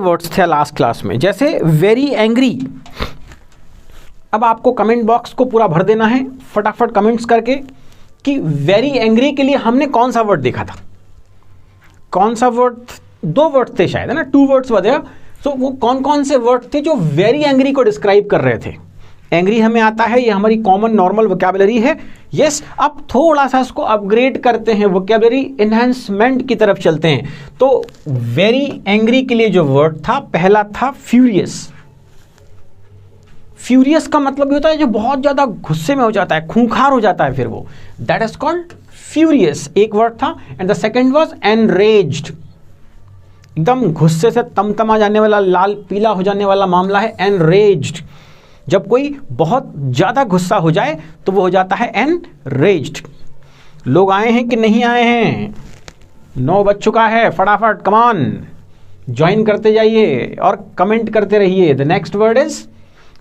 Words थे last class में, जैसे वेरी एंग्री। अब आपको कमेंट बॉक्स को पूरा भर देना है फटाफट कमेंट्स करके कि वेरी एंग्री के लिए हमने कौन सा वर्ड देखा था, कौन सा वर्ड, 2 वर्ड थे शायद, है ना, 2 वर्ड्स वजह। तो वो कौन कौन से वर्ड थे जो वेरी एंग्री को डिस्क्राइब कर रहे थे। एंग्री हमें आता है, ये हमारी कॉमन नॉर्मल वोकैबुलरी है। यस, अब थोड़ा सा इसको अपग्रेड करते हैं, वोकैबुलरी एनहांसमेंट की तरफ चलते हैं। तो वेरी एंग्री के लिए जो वर्ड था पहला था फ्यूरियस। फ्यूरियस का मतलब होता है जो बहुत ज्यादा गुस्से में हो जाता है, खूंखार हो जाता है, फिर वो दैट इज कॉल्ड फ्यूरियस, एक वर्ड था। And the second was enraged, एकदम गुस्से से तमतमा जाने वाला, लाल पीला हो जाने वाला मामला है एनरेज्ड। जब कोई बहुत ज़्यादा गुस्सा हो जाए तो वो हो जाता है एनरेज्ड। लोग आए हैं कि नहीं आए हैं? 9 बज चुका है, फटाफट कमान ज्वाइन करते जाइए और कमेंट करते रहिए। The next word is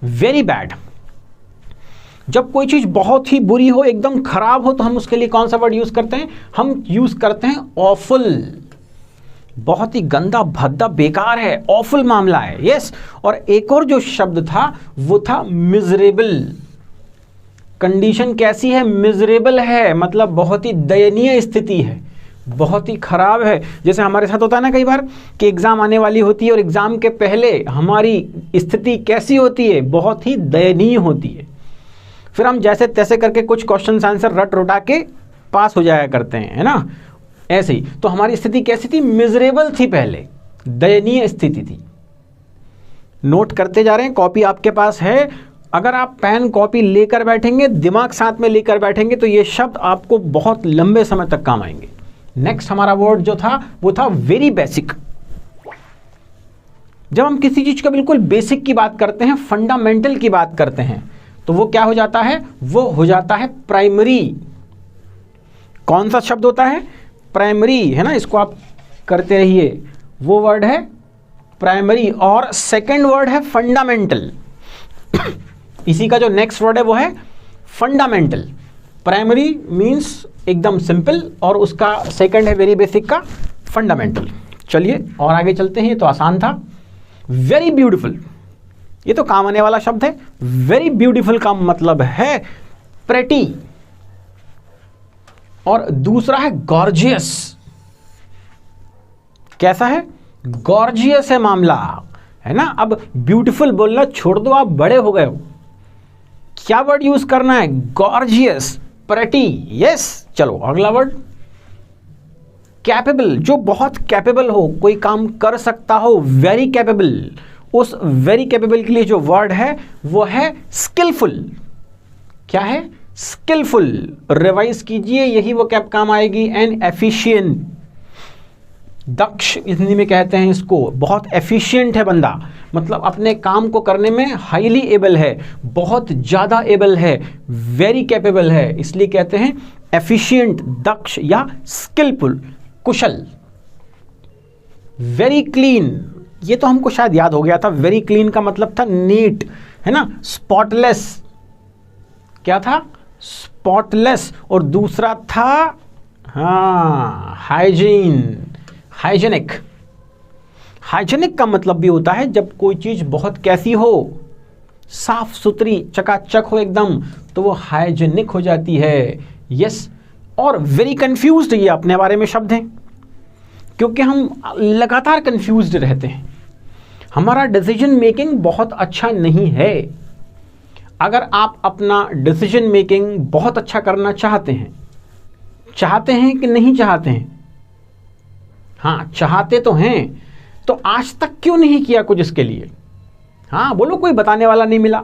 very bad. जब कोई चीज़ बहुत ही बुरी हो, एकदम खराब हो, तो हम उसके लिए कौन सा वर्ड यूज़ करते हैं? हम यूज़ करते हैं ऑफुल। बहुत ही गंदा, भद्दा, बेकार है, ऑफुल मामला है। यस, और एक और जो शब्द था वो था मिजरेबल। कंडीशन कैसी है? मिजरेबल है, मतलब बहुत ही दयनीय स्थिति है, बहुत ही खराब है। जैसे हमारे साथ होता है ना कई बार कि एग्ज़ाम आने वाली होती है और एग्ज़ाम के पहले हमारी स्थिति कैसी होती है? बहुत ही दयनीय होती है। फिर हम जैसे तैसे करके कुछ क्वेश्चन आंसर रट रुटा के पास हो जाया करते हैं, है ना। ऐसे ही तो हमारी स्थिति कैसी थी? मिजरेबल थी, पहले दयनीय स्थिति थी। नोट करते जा रहे हैं, कॉपी आपके पास है। अगर आप पेन कॉपी लेकर बैठेंगे, दिमाग साथ में लेकर बैठेंगे, तो ये शब्द आपको बहुत लंबे समय तक काम आएंगे। नेक्स्ट हमारा वर्ड जो था वो था वेरी बेसिक। जब हम किसी चीज का बिल्कुल बेसिक की बात करते हैं, फंडामेंटल की बात करते हैं, तो वो क्या हो जाता है? वो हो जाता है प्राइमरी। कौन सा शब्द होता है? प्राइमरी, है ना। इसको आप करते रहिए। वो वर्ड है प्राइमरी और सेकंड वर्ड है फंडामेंटल। इसी का जो नेक्स्ट वर्ड है वो है फंडामेंटल। प्राइमरी मींस एकदम सिंपल और उसका सेकंड है वेरी बेसिक का फंडामेंटल। चलिए और आगे चलते हैं, ये तो आसान था। वेरी ब्यूटीफुल, ये तो काम आने वाला शब्द है। वेरी ब्यूटीफुल का मतलब है प्रेटी और दूसरा है गॉर्जियस। कैसा है? गॉर्जियस है मामला, है ना। अब ब्यूटीफुल बोलना छोड़ दो, आप बड़े हो गए हो। क्या वर्ड यूज करना है? Gorgeous, pretty. यस, चलो अगला वर्ड कैपेबल, जो बहुत कैपेबल हो, कोई काम कर सकता हो, वेरी कैपेबल। उस वेरी कैपेबल के लिए जो वर्ड है वो है स्किलफुल। क्या है? स्किलफुल। रिवाइज कीजिए, यही वो कैप काम आएगी। एंड एफिशिएंट, दक्ष हिंदी में कहते हैं इसको। बहुत एफिशिएंट है बंदा, मतलब अपने काम को करने में हाईली एबल है, बहुत ज़्यादा एबल है, वेरी कैपेबल है, इसलिए कहते हैं एफिशिएंट, दक्ष या स्किलफुल, कुशल। वेरी क्लीन, ये तो हमको शायद याद हो गया था। वेरी क्लीन का मतलब था नीट, है ना। स्पॉटलेस, क्या था? स्पॉटलेस। और दूसरा था हाइजीन, हाइजेनिक। हाइजेनिक का मतलब भी होता है जब कोई चीज बहुत कैसी हो, साफ सुथरी, चकाचक हो एकदम, तो वो हाइजेनिक हो जाती है। यस, और वेरी कंफ्यूज्ड, ये अपने बारे में शब्द हैं, क्योंकि हम लगातार कंफ्यूज्ड रहते हैं। हमारा डिसीजन मेकिंग बहुत अच्छा नहीं है। अगर आप अपना डिसीजन मेकिंग बहुत अच्छा करना चाहते हैं कि नहीं चाहते हैं? हाँ, चाहते तो हैं, तो आज तक क्यों नहीं किया कुछ इसके लिए? हाँ बोलो, कोई बताने वाला नहीं मिला।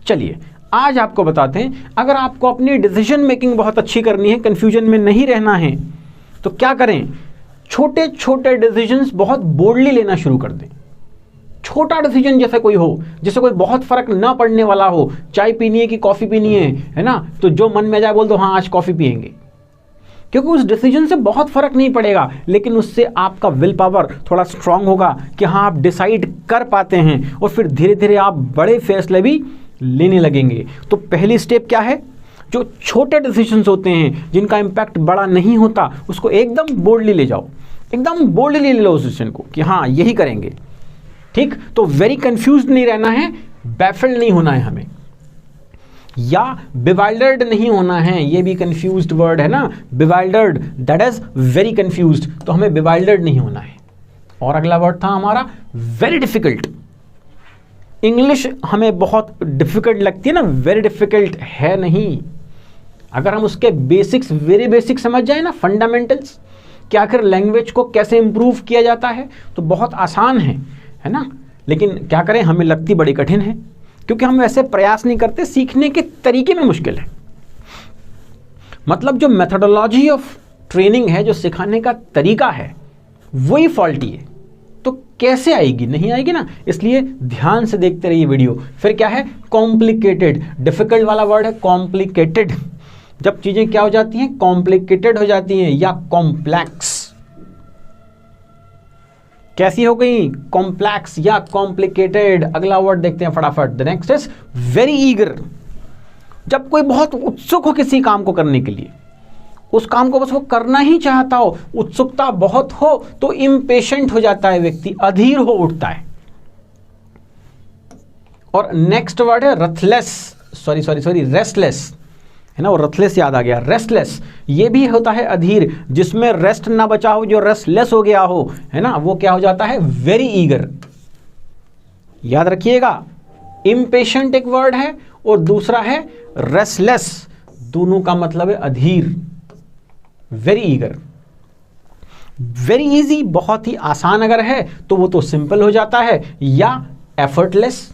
चलिए आज आपको बताते हैं, अगर आपको अपनी डिसीजन मेकिंग बहुत अच्छी करनी है, कंफ्यूजन में नहीं रहना है, तो क्या करें? छोटे छोटे डिसीजंस बहुत बोल्डली लेना शुरू कर दें। छोटा डिसीजन जैसे कोई हो, जैसे कोई बहुत फर्क ना पड़ने वाला हो, चाय पीनी है कि कॉफी पीनी है ना, तो जो मन में जाए बोल दो हाँ आज कॉफी पियेंगे, क्योंकि उस डिसीजन से बहुत फर्क नहीं पड़ेगा, लेकिन उससे आपका विल पावर थोड़ा स्ट्रांग होगा कि हाँ आप डिसाइड कर पाते हैं, और फिर धीरे धीरे आप बड़े फैसले भी लेने लगेंगे। तो पहली स्टेप क्या है? जो छोटे डिसीजंस होते हैं जिनका इम्पैक्ट बड़ा नहीं होता, उसको एकदम बोल्डली ले जाओ, एकदम बोल्डली ले लो उस डिसीजन को कि हाँ यही करेंगे। ठीक, तो वेरी कंफ्यूज नहीं रहना है, बैफल्ड नहीं होना है हमें, या बिवाइल्डर्ड नहीं होना है, ये भी कंफ्यूज्ड वर्ड है ना, बिवाइल्डर्ड, दैट इज वेरी कंफ्यूज्ड, तो हमें बिवाइल्डर्ड नहीं होना है। और अगला वर्ड था हमारा वेरी डिफिकल्ट। इंग्लिश हमें बहुत डिफिकल्ट लगती है ना, वेरी डिफिकल्ट है नहीं। अगर हम उसके बेसिक्स, वेरी बेसिक समझ जाए ना, फंडामेंटल्स, कि आखिर लैंग्वेज को कैसे इंप्रूव किया जाता है, तो बहुत आसान है ना। लेकिन क्या करें, हमें लगती बड़ी कठिन है, क्योंकि हम वैसे प्रयास नहीं करते, सीखने के तरीके में मुश्किल है। मतलब जो मेथोडोलॉजी ऑफ ट्रेनिंग है, जो सिखाने का तरीका है, वही फॉल्टी है। तो कैसे आएगी, नहीं आएगी ना। इसलिए ध्यान से देखते रहिए वीडियो। फिर क्या है, कॉम्प्लिकेटेड, डिफिकल्ट वाला वर्ड है कॉम्प्लिकेटेड। जब चीजें क्या हो जाती हैं, कॉम्प्लिकेटेड हो जाती हैं, या कॉम्प्लेक्स। कैसी हो गई, कॉम्प्लेक्स या कॉम्प्लिकेटेड। अगला वर्ड देखते हैं फटाफट, the next is very eager. जब कोई बहुत उत्सुक हो किसी काम को करने के लिए, उस काम को बस वो करना ही चाहता हो, उत्सुकता बहुत हो, तो इम्पेशेंट हो जाता है व्यक्ति, अधीर हो उठता है। और नेक्स्ट वर्ड है रथलेस, सॉरी रेस्टलेस, है ना, वो रथलेस याद आ गया, रेस्टलेस। ये भी होता है अधीर, जिसमें रेस्ट ना बचा हो, जो रेस्टलेस हो गया हो, है ना, वो क्या हो जाता है, वेरी ईगर। याद रखिएगा, इम्पेशेंट एक वर्ड है और दूसरा है रेस्टलेस, दोनों का मतलब है अधीर। वेरी ईगर, वेरी इजी, बहुत ही आसान अगर है तो वो तो सिंपल हो जाता है, या एफर्टलेस।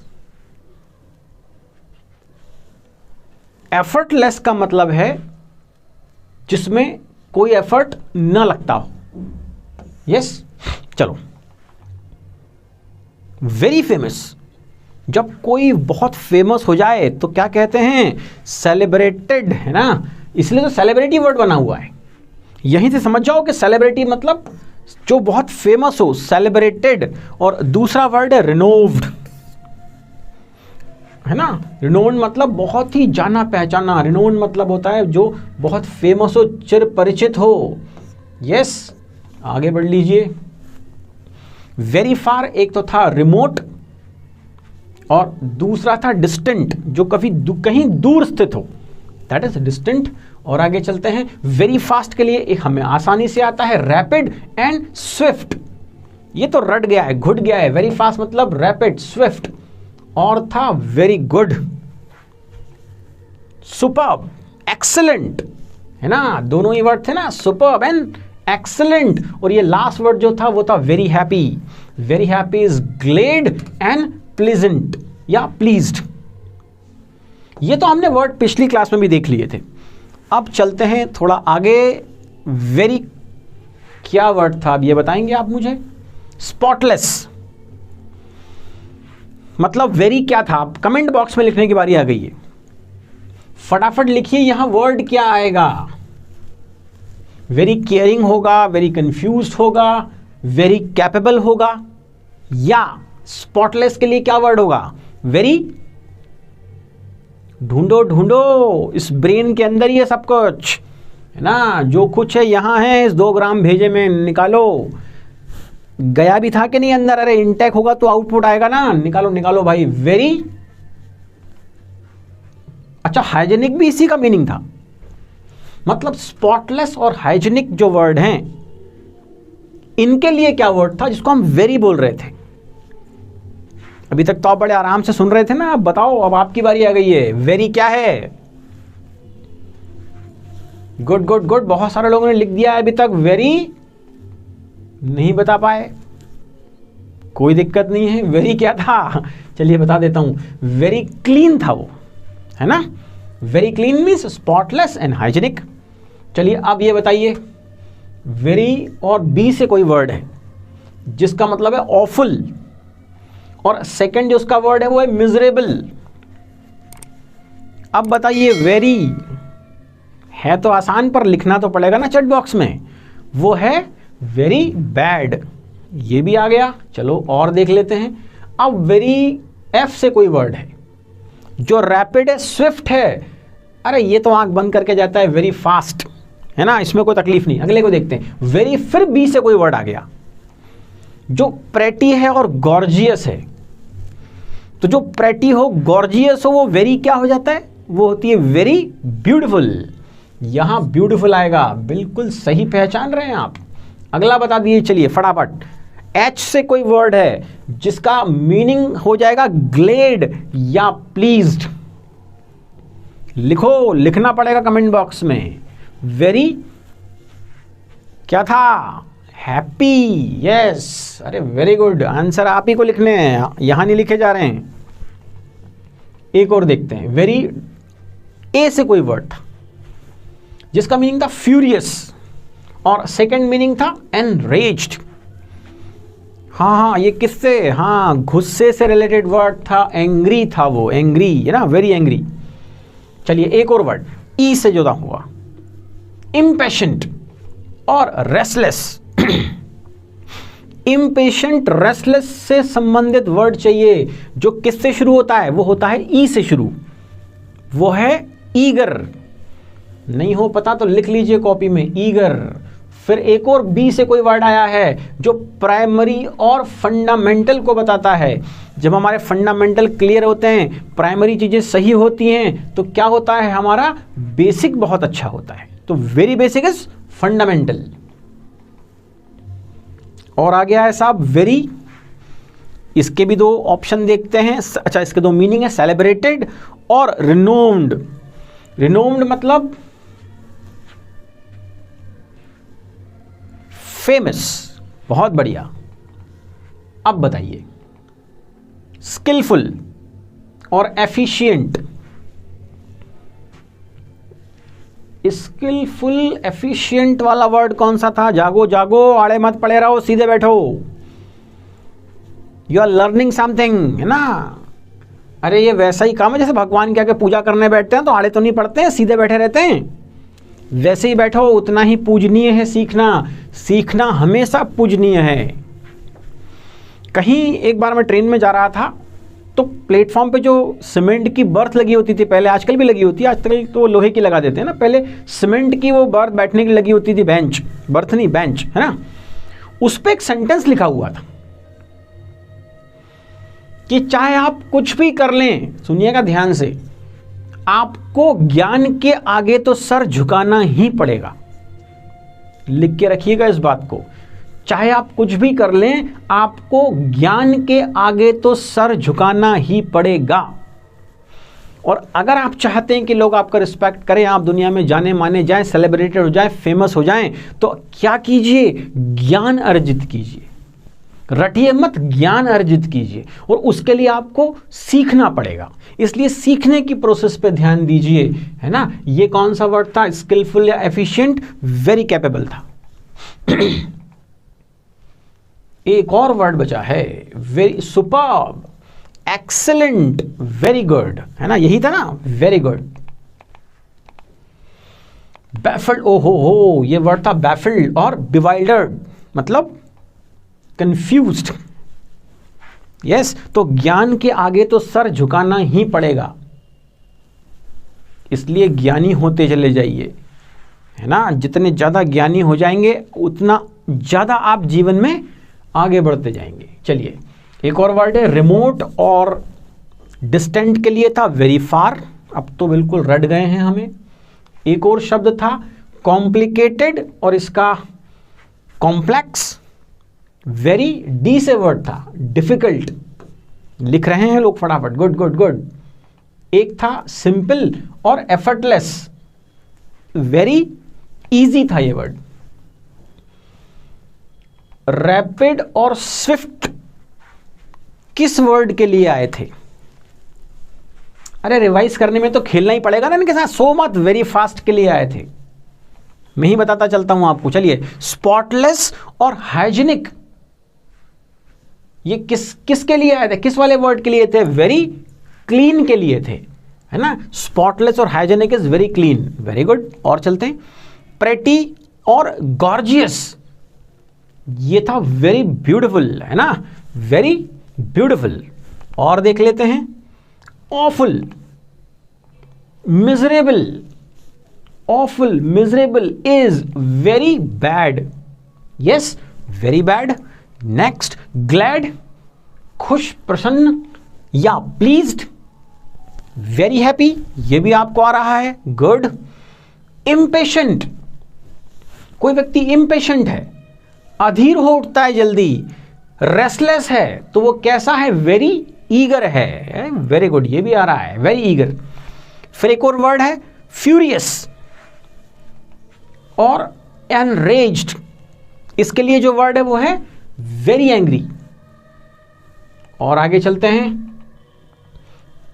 एफर्टलेस का मतलब है जिसमें कोई एफर्ट न लगता हो। यस, चलो, वेरी फेमस। जब कोई बहुत फेमस हो जाए तो क्या कहते हैं, सेलिब्रेटेड, है ना, इसलिए तो सेलिब्रिटी वर्ड बना हुआ है। यहीं से समझ जाओ कि सेलिब्रिटी मतलब जो बहुत फेमस हो, सेलिब्रेटेड। और दूसरा वर्ड है रिनोव्ड, है ना। रिनोन्ड मतलब बहुत ही जाना पहचाना, रिनोन्ड मतलब होता है जो बहुत फेमस हो, चिर परिचित हो। यस, आगे बढ़ लीजिए। वेरी फार एक तो था रिमोट और दूसरा था डिस्टेंट, जो कहीं दूर स्थित हो, दैट इज डिस्टेंट। और आगे चलते हैं, वेरी फास्ट के लिए एक हमें आसानी से आता है रैपिड एंड स्विफ्ट। ये तो रट गया है, घुट गया है, वेरी फास्ट मतलब रैपिड, स्विफ्ट। और था वेरी गुड, सुपर्ब, एक्सीलेंट, है ना, दोनों ही वर्ड थे ना, सुपर्ब एंड एक्सीलेंट। और ये लास्ट वर्ड जो था वो था very happy. Very happy is glad and pleasant या प्लीज्ड। ये तो हमने वर्ड पिछली क्लास में भी देख लिए थे। अब चलते हैं थोड़ा आगे। वेरी क्या वर्ड था, अब ये बताएंगे आप मुझे। स्पॉटलेस मतलब वेरी क्या था, कमेंट बॉक्स में लिखने की बारी आ गई है। फटाफट लिखिए यहां वर्ड क्या आएगा। वेरी केयरिंग होगा, वेरी कंफ्यूज्ड होगा, वेरी कैपेबल होगा, या स्पॉटलेस के लिए क्या वर्ड होगा, वेरी। ढूंढो ढूंढो, इस ब्रेन के अंदर ही है सब कुछ, है ना, जो कुछ है यहां है, इस 2 ग्राम भेजे में निकालो। गया भी था कि नहीं अंदर, अरे इनटेक होगा तो आउटपुट आएगा ना, निकालो निकालो भाई। वेरी, अच्छा हाइजेनिक भी इसी का मीनिंग था। मतलब स्पॉटलेस और हाइजेनिक जो वर्ड हैं, इनके लिए क्या वर्ड था जिसको हम वेरी बोल रहे थे। अभी तक तो आप बड़े आराम से सुन रहे थे ना, अब बताओ, अब आपकी बारी आ गई है। वेरी क्या है, गुड गुड गुड, बहुत सारे लोगों ने लिख दिया है अभी तक वेरी, नहीं बता पाए, कोई दिक्कत नहीं है। वेरी क्या था, चलिए बता देता हूं, वेरी क्लीन था वो, है ना। Very clean means spotless and hygienic. चलिए अब ये बताइए, वेरी और बी से कोई वर्ड है जिसका मतलब है ऑफुल, और सेकंड जो उसका वर्ड है वो है मिजरेबल। अब बताइए, वेरी है तो आसान, पर लिखना तो पड़ेगा ना चैट बॉक्स में, वो है वेरी बैड। ये भी आ गया। चलो और देख लेते हैं। अब वेरी एफ से कोई वर्ड है जो रैपिड है, स्विफ्ट है, अरे ये तो आंख बंद करके जाता है, वेरी फास्ट, है ना, इसमें कोई तकलीफ नहीं। अगले को देखते हैं, वेरी, फिर बी से कोई वर्ड आ गया, जो प्रेटी है और गॉर्जियस है, तो जो प्रेटी हो, गॉर्जियस हो, वो वेरी क्या हो जाता है? वो होती है वेरी ब्यूटीफुल। यहां ब्यूटीफुल आएगा, बिल्कुल सही पहचान रहे हैं आप। अगला बता दिए, चलिए फटाफट। एच से कोई वर्ड है जिसका मीनिंग हो जाएगा ग्लेड या प्लीज्ड। लिखो, लिखना पड़ेगा कमेंट बॉक्स में। वेरी क्या था? हैप्पी। यस, अरे वेरी गुड, आंसर आप ही को लिखने हैं, यहां नहीं लिखे जा रहे हैं। एक और देखते हैं। वेरी, ए से कोई वर्ड था जिसका मीनिंग था फ्यूरियस और सेकंड मीनिंग था एनरेज्ड। हाँ, ये किससे? हाँ, गुस्से से रिलेटेड वर्ड था, एंग्री था वो, एंग्री है ना, वेरी एंग्री। चलिए एक और वर्ड ई से जुड़ा हुआ, इम्पेशेंट और रेस्टलेस। इम्पेशेंट, रेस्टलेस से संबंधित वर्ड चाहिए जो किससे शुरू होता है? वो होता है ई से शुरू, वो है ईगर। नहीं हो पता तो लिख लीजिए कॉपी में, ईगर। फिर एक और बी से कोई वर्ड आया है जो प्राइमरी और फंडामेंटल को बताता है। जब हमारे फंडामेंटल क्लियर होते हैं, प्राइमरी चीजें सही होती हैं, तो क्या होता है? हमारा बेसिक बहुत अच्छा होता है। तो वेरी बेसिक इज फंडामेंटल। और आ गया है साहब वेरी, इसके भी दो ऑप्शन देखते हैं। अच्छा, इसके दो मीनिंग है, सेलिब्रेटेड और रिनोम्ड। रिनोम्ड मतलब फेमस, बहुत बढ़िया। अब बताइए, स्किलफुल और एफिशिएंट। स्किलफुल एफिशिएंट वाला वर्ड कौन सा था? जागो जागो, आड़े मत पड़े रहो, सीधे बैठो। यू आर लर्निंग समथिंग, है ना। अरे ये वैसा ही काम है जैसे भगवान के आगे पूजा करने बैठते हैं तो आड़े तो नहीं पड़ते हैं, सीधे बैठे रहते हैं। वैसे ही बैठो, उतना ही पूजनीय है सीखना। सीखना हमेशा पूजनीय है। कहीं एक बार मैं ट्रेन में जा रहा था तो प्लेटफॉर्म पे जो सीमेंट की बर्थ लगी होती थी पहले, आजकल भी लगी होती है, आजकल तो लोहे की लगा देते हैं ना, पहले सीमेंट की वो बर्थ बैठने की लगी होती थी, बेंच, बर्थ नहीं बेंच, है ना। उस पे एक सेंटेंस लिखा हुआ था कि चाहे आप कुछ भी कर लें, सुनिएगा ध्यान से, आपको ज्ञान के आगे तो सर झुकाना ही पड़ेगा। लिख के रखिएगा इस बात को, चाहे आप कुछ भी कर लें, आपको ज्ञान के आगे तो सर झुकाना ही पड़ेगा। और अगर आप चाहते हैं कि लोग आपका रिस्पेक्ट करें, आप दुनिया में जाने माने जाएं, सेलिब्रेटेड हो जाएं, फेमस हो जाएं, तो क्या कीजिए? ज्ञान अर्जित कीजिए। रटिए मत, ज्ञान अर्जित कीजिए। और उसके लिए आपको सीखना पड़ेगा, इसलिए सीखने की प्रोसेस पे ध्यान दीजिए, है ना। ये कौन सा वर्ड था? स्किलफुल या एफिशिएंट? वेरी कैपेबल था। एक और वर्ड बचा है, very superb, excellent, very good, है ना, यही था ना, वेरी गुड। बैफल्ड, ओ हो, ये वर्ड था बैफल्ड और बिवाइल्डर्ड, मतलब कंफ्यूज्ड। यस, तो ज्ञान के आगे तो सर झुकाना ही पड़ेगा, इसलिए ज्ञानी होते चले जाइए, है ना। जितने ज़्यादा ज्ञानी हो जाएंगे उतना ज़्यादा आप जीवन में आगे बढ़ते जाएंगे। चलिए एक और वर्ड है, रिमोट और डिस्टेंट के लिए था वेरी फार, अब तो बिल्कुल रट गए हैं हमें। एक और शब्द था कॉम्प्लिकेटेड और इसका कॉम्प्लेक्स, वेरी डी से वर्ड था, डिफिकल्ट। लिख रहे हैं लोग फटाफट, गुड गुड गुड। एक था सिंपल और एफर्टलेस, वेरी इजी था ये वर्ड। रैपिड और स्विफ्ट किस वर्ड के लिए आए थे? अरे रिवाइज करने में तो खेलना ही पड़ेगा ना इनके साथ, सो मत। वेरी फास्ट के लिए आए थे, मैं ही बताता चलता हूं आपको। चलिए, स्पॉटलेस और हाइजीनिक, ये किसके लिए आए थे? किस वाले वर्ड के लिए थे? वेरी क्लीन के लिए थे, है ना। स्पॉटलेस और hygienic is very clean, very good. और चलते हैं, प्रेटी और गॉर्जियस, ये था वेरी ब्यूटीफुल, है ना, वेरी ब्यूटीफुल। और देख लेते हैं, awful, miserable, awful, miserable is very bad, yes, very bad. Next, glad, खुश, प्रसन्न या प्लीज्ड, वेरी हैप्पी, ये भी आपको आ रहा है, गुड। इम्पेशेंट, कोई व्यक्ति इम्पेशेंट है, अधीर हो उठता है जल्दी, रेस्टलेस है, तो वो कैसा है, वेरी ईगर है, वेरी गुड, ये भी आ रहा है, वेरी ईगर। फिर एक और वर्ड है फ्यूरियस और एनरेज्ड, इसके लिए जो वर्ड है वो है वेरी एंग्री। और आगे चलते हैं,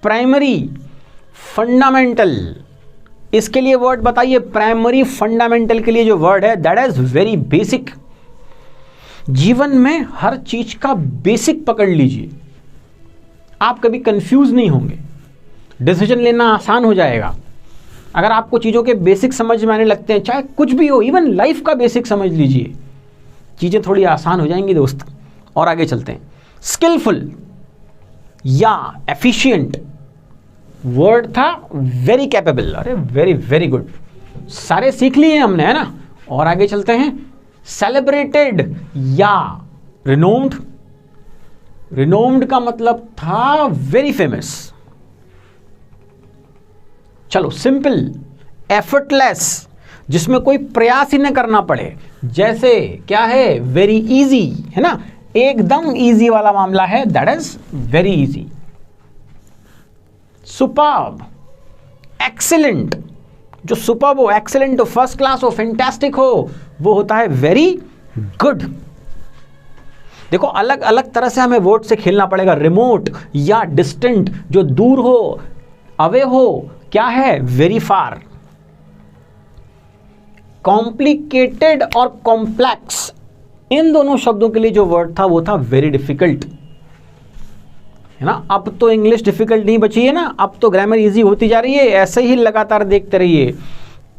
प्राइमरी, फंडामेंटल, इसके लिए वर्ड बताइए। प्राइमरी फंडामेंटल के लिए जो वर्ड है दैट इज वेरी बेसिक। जीवन में हर चीज का बेसिक पकड़ लीजिए, आप कभी कंफ्यूज नहीं होंगे, डिसीजन लेना आसान हो जाएगा अगर आपको चीज़ों के बेसिक समझ में आने लगते हैं। चाहे कुछ भी हो, इवन लाइफ का बेसिक समझ लीजिए, चीज़ें थोड़ी आसान हो जाएंगी दोस्त। और आगे चलते हैं, स्किलफुल या एफिशिएंट, वर्ड था वेरी कैपेबल, अरे वेरी वेरी गुड, सारे सीख लिए हमने, है ना। और आगे चलते हैं, सेलिब्रेटेड या रिनोम्ड, रिनोम्ड का मतलब था वेरी फेमस। चलो, सिंपल, एफर्टलेस, जिसमें कोई प्रयास ही न करना पड़े, जैसे क्या है, वेरी इजी, है ना, एकदम इजी वाला मामला है, that is very easy. Superb, excellent, जो सुपर्ब हो, एक्सीलेंट हो, फर्स्ट क्लास हो, फैंटास्टिक हो, वो होता है वेरी गुड। देखो, अलग अलग तरह से हमें वर्ड से खेलना पड़ेगा। रिमोट या डिस्टेंट, जो दूर हो, अवे हो, क्या है, वेरी फार। कॉम्प्लिकेटेड और कॉम्प्लेक्स, इन दोनों शब्दों के लिए जो वर्ड था वो था वेरी डिफिकल्ट, है ना। अब तो इंग्लिश डिफिकल्ट नहीं बची है ना, अब तो ग्रामर इजी होती जा रही है, ऐसे ही लगातार देखते रहिए।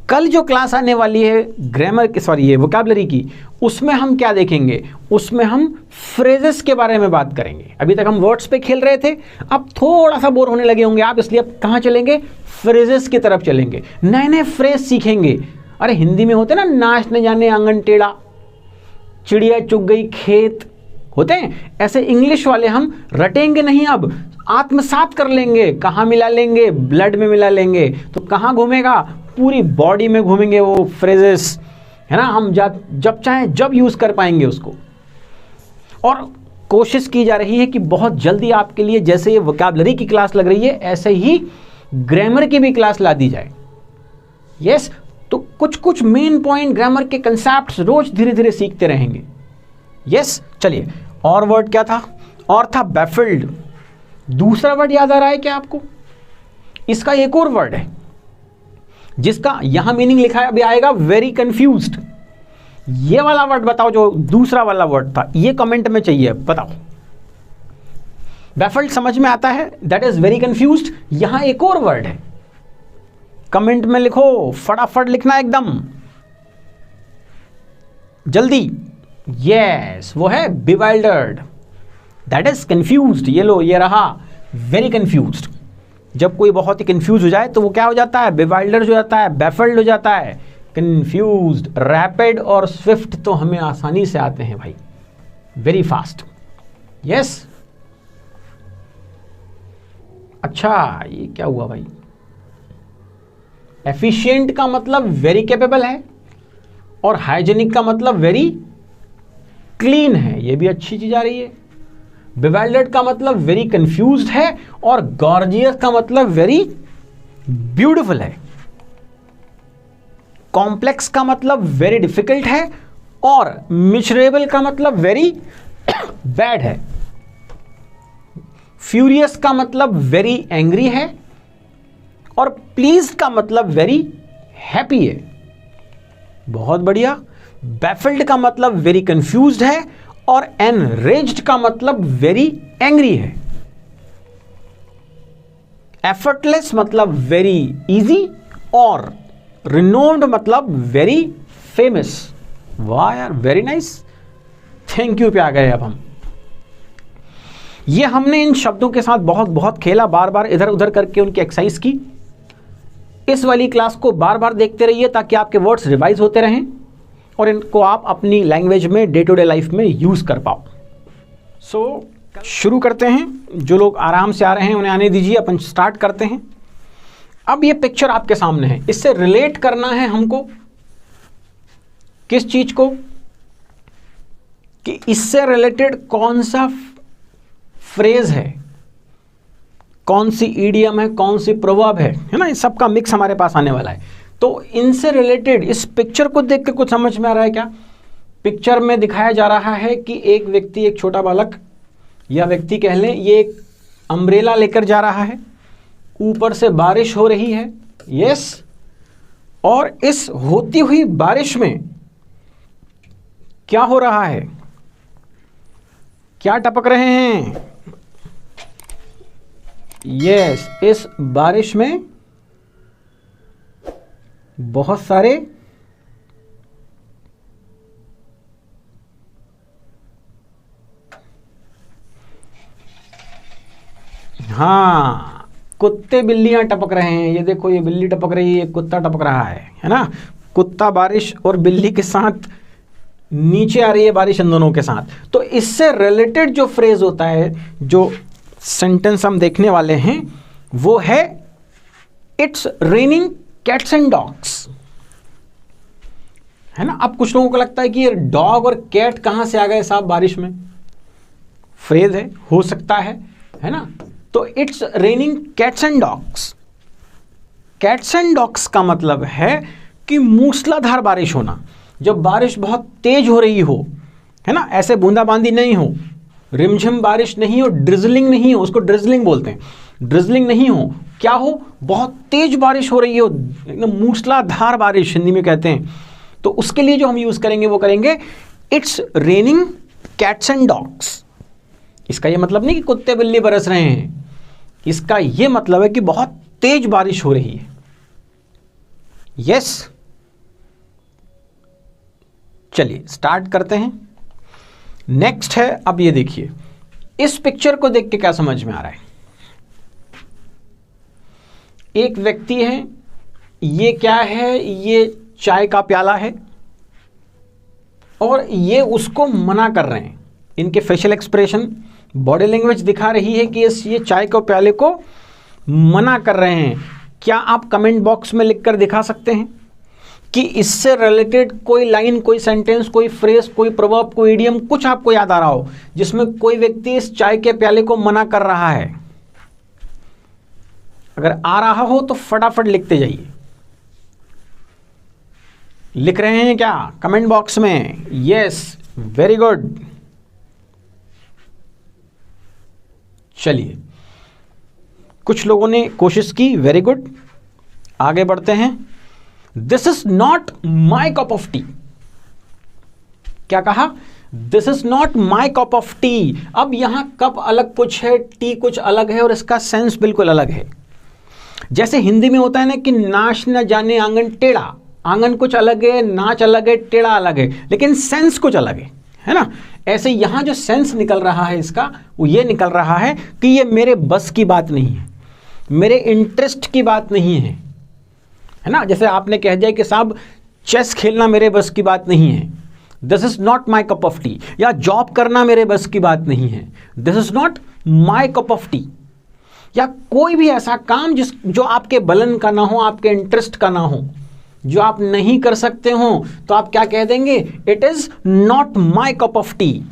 कल जो क्लास आने वाली है ग्रामर की, सॉरी ये वोकैबुलरी की, उसमें हम क्या देखेंगे, उसमें हम फ्रेजेस के बारे में बात करेंगे। अभी तक हम वर्ड्स पे खेल रहे थे, अब थोड़ा सा बोर होने लगे होंगे आप, इसलिए अब कहाँ चलेंगे, फ्रेजेस की तरफ चलेंगे, नए नए फ्रेज सीखेंगे। अरे हिंदी में होते ना, नाच न जाने आंगन टेढ़ा, चिड़िया चुग गई खेत, होते हैं ऐसे। इंग्लिश वाले हम रटेंगे नहीं, अब आत्मसात कर लेंगे, कहाँ मिला लेंगे, ब्लड में मिला लेंगे, तो कहाँ घूमेगा, पूरी बॉडी में घूमेंगे वो फ्रेजेस, है ना। हम जब चाहें जब यूज़ कर पाएंगे उसको। और कोशिश की जा रही है कि बहुत जल्दी आपके लिए, जैसे ये वोकैबुलरी की क्लास लग रही है, ऐसे ही ग्रामर की भी क्लास ला दी जाए। यस, तो कुछ कुछ मेन पॉइंट ग्रामर के कंसेप्ट्स रोज धीरे धीरे सीखते रहेंगे। यस, चलिए, और वर्ड क्या था, और था बैफिल्ड। दूसरा वर्ड याद आ रहा है क्या आपको? इसका एक और वर्ड है जिसका यहां मीनिंग लिखा है, अभी आएगा, वेरी कंफ्यूज्ड। ये वाला वर्ड बताओ, जो दूसरा वाला वर्ड था, ये कमेंट में चाहिए, बताओ। बैफिल्ड समझ में आता है, दैट इज वेरी कंफ्यूज्ड। यहां एक और वर्ड है, कमेंट में लिखो, फटाफट लिखना एकदम जल्दी। यस, वो है बिवाइल्डर्ड, दैट इज कंफ्यूज्ड। ये लो, ये रहा वेरी कंफ्यूज्ड। जब कोई बहुत ही कंफ्यूज हो जाए तो वो क्या हो जाता है, बिवाइल्डर्ड हो जाता है, बैफिल्ड हो जाता है, कंफ्यूज्ड। रैपिड और स्विफ्ट तो हमें आसानी से आते हैं भाई, वेरी फास्ट। यस, अच्छा ये क्या हुआ भाई, एफिशिएंट का मतलब वेरी कैपेबल है, और हाइजेनिक का मतलब वेरी क्लीन है, ये भी अच्छी चीज आ रही है। बिवाइल्डर्ड का मतलब वेरी कंफ्यूज्ड है, और गॉर्जियस का मतलब वेरी ब्यूटीफुल है। कॉम्प्लेक्स का मतलब वेरी डिफिकल्ट है, और मिजरेबल का मतलब वेरी बैड है। फ्यूरियस का मतलब वेरी एंग्री है, और प्लीज्ड का मतलब वेरी हैप्पी है। बहुत बढ़िया। बैफिल्ड का मतलब वेरी कंफ्यूज्ड है, और एनरेज्ड का मतलब वेरी एंग्री है। एफर्टलेस मतलब वेरी इजी, और रिनोम्ड मतलब वेरी फेमस। वाह यार, वेरी नाइस, थैंक यू पे आ गए अब हम। ये हमने इन शब्दों के साथ बहुत बहुत खेला, बार बार इधर उधर करके उनकी एक्सरसाइज की। इस वाली क्लास को बार बार देखते रहिए ताकि आपके वर्ड्स रिवाइज होते रहें और इनको आप अपनी लैंग्वेज में डे टू डे लाइफ में यूज़ कर पाओ। शुरू करते हैं। जो लोग आराम से आ रहे हैं उन्हें आने दीजिए, अपन स्टार्ट करते हैं। अब ये पिक्चर आपके सामने है, इससे रिलेट करना है हमको किस चीज को, कि इससे रिलेटेड कौन सा फ्रेज है, कौन सी ईडियम है, कौन सी प्रोवर्ब है ना, इस सब का मिक्स हमारे पास आने वाला है। तो इनसे रिलेटेड इस पिक्चर को देख के कुछ समझ में आ रहा है क्या? पिक्चर में दिखाया जा रहा है कि एक व्यक्ति, एक छोटा बालक या व्यक्ति कह लें, ये एक अम्ब्रेला लेकर जा रहा है, ऊपर से बारिश हो रही है, यस, और इस होती हुई बारिश में क्या हो रहा है, क्या टपक रहे हैं? यस, इस बारिश में बहुत सारे हाँ, कुत्ते बिल्लियां टपक रहे हैं। ये देखो, ये बिल्ली टपक रही है, कुत्ता टपक रहा है ना। कुत्ता बारिश और बिल्ली के साथ नीचे आ रही है बारिश, इन दोनों के साथ। तो इससे रिलेटेड जो फ्रेज होता है, जो सेंटेंस हम देखने वाले हैं, वो है it's raining cats and dogs, है ना। अब कुछ लोगों को लगता है कि ये डॉग और कैट कहां से आ गए साहब बारिश में, फ्रेज है, हो सकता है ना। तो it's raining cats and dogs, cats and dogs का मतलब है कि मूसलाधार बारिश होना। जब बारिश बहुत तेज हो रही हो, है ना, ऐसे बूंदाबांदी नहीं हो, रिमझिम बारिश नहीं हो, ड्रिजलिंग नहीं हो, उसको ड्रिजलिंग बोलते हैं, ड्रिजलिंग नहीं हो, क्या हो, बहुत तेज बारिश हो रही हो, एकदम मूसलाधार बारिश हिंदी में कहते हैं। तो उसके लिए जो हम यूज करेंगे वो करेंगे it's raining cats and dogs. इसका ये मतलब नहीं कि कुत्ते बिल्ली बरस रहे हैं, इसका ये मतलब है कि बहुत तेज बारिश हो रही है। यस, चलिए स्टार्ट करते हैं। नेक्स्ट है, अब ये देखिए, इस पिक्चर को देख के क्या समझ में आ रहा है? एक व्यक्ति है, ये क्या है, ये चाय का प्याला है, और ये उसको मना कर रहे हैं। इनके फेशियल एक्सप्रेशन, बॉडी लैंग्वेज दिखा रही है कि ये चाय के प्याले को मना कर रहे हैं। क्या आप कमेंट बॉक्स में लिखकर दिखा सकते हैं कि इससे रिलेटेड कोई लाइन, कोई सेंटेंस, कोई फ्रेज, कोई प्रवर्ब, कोई इडियम, कुछ आपको याद आ रहा हो जिसमें कोई व्यक्ति इस चाय के प्याले को मना कर रहा है? अगर आ रहा हो तो फटाफट लिखते जाइए। लिख रहे हैं क्या कमेंट बॉक्स में? Yes, very good. चलिए, कुछ लोगों ने कोशिश की, वेरी गुड। आगे बढ़ते हैं। This is not my cup of T. क्या कहा? This is not my cup of T. अब यहां कप अलग कुछ है, टी कुछ अलग है, और इसका सेंस बिल्कुल अलग है। जैसे हिंदी में होता है ना कि नाच न जाने आंगन टेढ़ा, आंगन कुछ अलग है, नाच अलग है, टेढ़ा अलग है, लेकिन सेंस कुछ अलग है ना। ऐसे यहां जो सेंस निकल रहा है इसका, वो ये निकल रहा है कि ये मेरे बस की बात नहीं है, मेरे इंटरेस्ट की बात नहीं है ना। जैसे आपने कह दिया कि साहब चेस खेलना मेरे बस की बात नहीं है, this is not my cup of T. या जॉब करना मेरे बस की बात नहीं है, this is not my cup of T. या कोई भी ऐसा काम जो आपके बलन का ना हो, आपके इंटरेस्ट का ना हो, जो आप नहीं कर सकते हो, तो आप क्या कह देंगे? It is not my cup of T.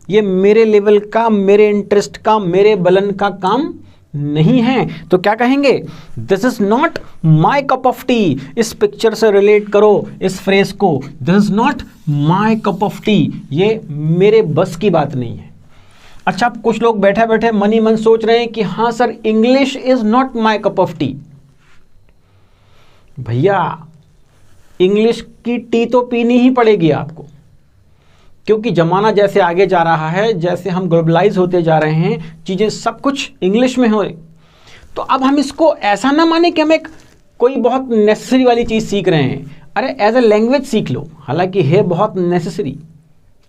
ये मेरे लेवल का, मेरे इंटरेस्ट का, मेरे बलन का काम नहीं है। तो क्या कहेंगे? This is not my cup of T. इस पिक्चर से रिलेट करो इस फ्रेज को, this is not my cup of T, ये मेरे बस की बात नहीं है। अच्छा, कुछ लोग बैठे बैठे मन ही मन सोच रहे हैं कि हाँ sir, English is not my cup of T. भैया, इंग्लिश की टी तो पीनी ही पड़ेगी आपको, क्योंकि ज़माना जैसे आगे जा रहा है, जैसे हम ग्लोबलाइज होते जा रहे हैं, चीज़ें सब कुछ इंग्लिश में हो। तो अब हम इसको ऐसा ना माने कि हम एक कोई बहुत नेसेसरी वाली चीज़ सीख रहे हैं। अरे एज ए लैंग्वेज सीख लो, हालांकि है बहुत नेसेसरी,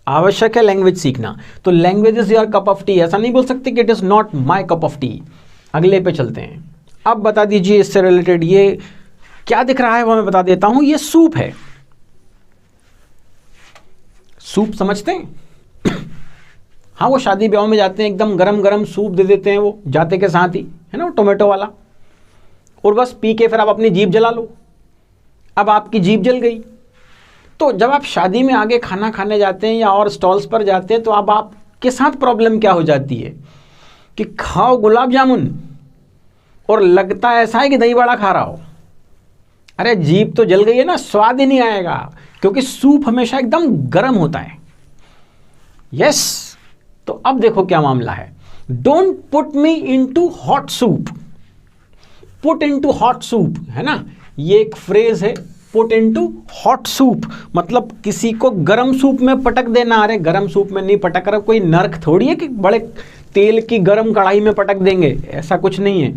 आवश्यक है लैंग्वेज सीखना। तो language is your cup of T, ऐसा नहीं बोल सकते कि it is not my cup of T. अगले पे चलते हैं। अब बता दीजिए इससे रिलेटेड ये क्या दिख रहा है, वो मैं बता देता हूं। ये सूप है। सूप समझते हैं? हाँ, वो शादी ब्याह में जाते हैं, एकदम गरम गरम सूप दे देते हैं वो जाते के साथ ही, है ना, टोमेटो वाला, और बस पी के फिर आप अपनी जीभ जला लो। अब आपकी जीभ जल गई। तो जब आप शादी में आगे खाना खाने जाते हैं या और स्टॉल्स पर जाते हैं, तो अब आपके साथ प्रॉब्लम क्या हो जाती है कि खाओ गुलाब जामुन और लगता ऐसा है कि दही बड़ा खा रहा हो। अरे जीभ तो जल गई है ना, स्वाद ही नहीं आएगा, क्योंकि सूप हमेशा एकदम गर्म होता है। यस, तो अब देखो क्या मामला है। Don't put me into hot soup, put into hot soup, है ना, ये एक फ्रेज है, पुट इनटू हॉट सूप, मतलब किसी को गर्म सूप में पटक देना। अरे गर्म सूप में नहीं पटक रहा, कोई नर्क थोड़ी है कि बड़े तेल की गर्म कढ़ाई में पटक देंगे, ऐसा कुछ नहीं है।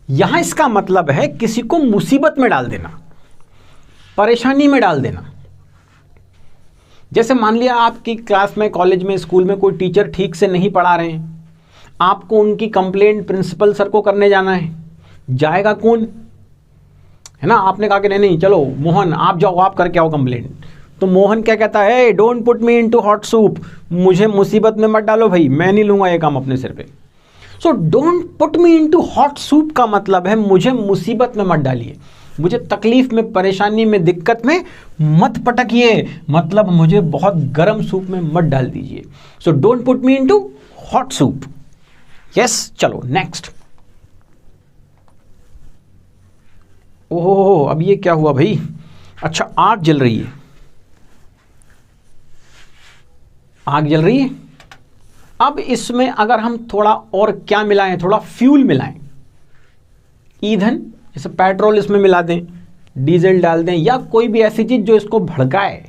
यहां इसका मतलब है किसी को मुसीबत में डाल देना, परेशानी में डाल देना। जैसे मान लिया आपकी क्लास में, कॉलेज में, स्कूल में कोई टीचर ठीक से नहीं पढ़ा रहे हैं, आपको उनकी कंप्लेंट प्रिंसिपल सर को करने जाना है। जाएगा कौन, है ना, आपने कहा कि नहीं नहीं चलो मोहन आप जाओ, आप करके आओ कंप्लेंट। तो मोहन क्या कहता है, don't put me into hot soup, मुझे मुसीबत में मत डालो भाई, मैं नहीं लूंगा ये काम अपने सिर पे। So don't put me into hot soup का मतलब है मुझे मुसीबत में मत डालिए, मुझे तकलीफ में, परेशानी में, दिक्कत में मत पटकिए, मतलब मुझे बहुत गर्म सूप में मत डाल दीजिए। So don't put me into hot soup. Yes, चलो नेक्स्ट। ओहो, अब ये क्या हुआ भाई, अच्छा आग जल रही है, आग जल रही है। अब इसमें अगर हम थोड़ा और क्या मिलाएं, थोड़ा फ्यूल मिलाएं, ईंधन, जैसे पेट्रोल इसमें मिला दें, डीजल डाल दें, या कोई भी ऐसी चीज जो इसको भड़काए,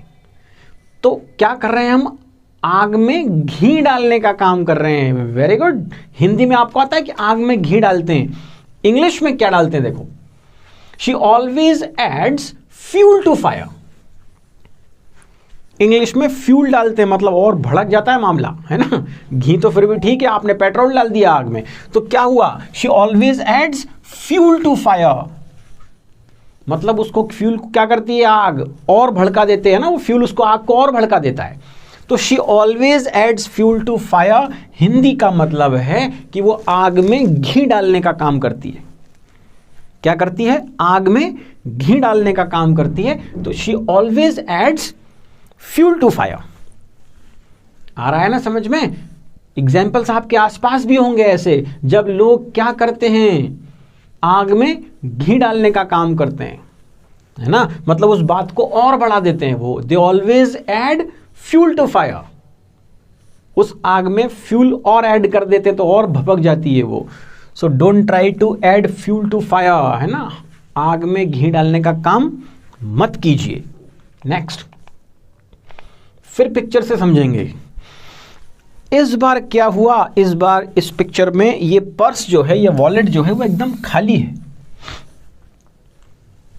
तो क्या कर रहे हैं हम, आग में घी डालने का काम कर रहे हैं। वेरी गुड, हिंदी में आपको आता है कि आग में घी डालते हैं, इंग्लिश में क्या डालते हैं देखो, she always adds fuel to fire. English में फ्यूल डालते हैं, मतलब और भड़क जाता है मामला, है ना। घी तो फिर भी ठीक है, आपने पेट्रोल डाल दिया आग में, तो क्या हुआ, she always adds fuel to fire, मतलब उसको फ्यूल क्या करती है, आग और भड़का देते हैं ना, वो फ्यूल उसको, आग को और भड़का देता है। तो she always adds fuel to fire Hindi का मतलब है कि वो आग में घी डालने का काम करती है। क्या करती है, आग में घी डालने का काम करती है। तो she always adds fuel to fire. आ रहा है ना समझ में। एग्जाम्पल्स आपके आसपास भी होंगे ऐसे, जब लोग क्या करते हैं, आग में घी डालने का काम करते हैं, है ना, मतलब उस बात को और बढ़ा देते हैं वो। They always add fuel to fire, उस आग में फ्यूल और ऐड कर देते हैं तो और भपक जाती है वो। So don't try to add fuel to fire, है ना, आग में घी डालने का काम मत कीजिए। नेक्स्ट, फिर पिक्चर से समझेंगे। इस बार क्या हुआ, इस बार इस पिक्चर में ये पर्स जो है, ये वॉलेट जो है वो एकदम खाली है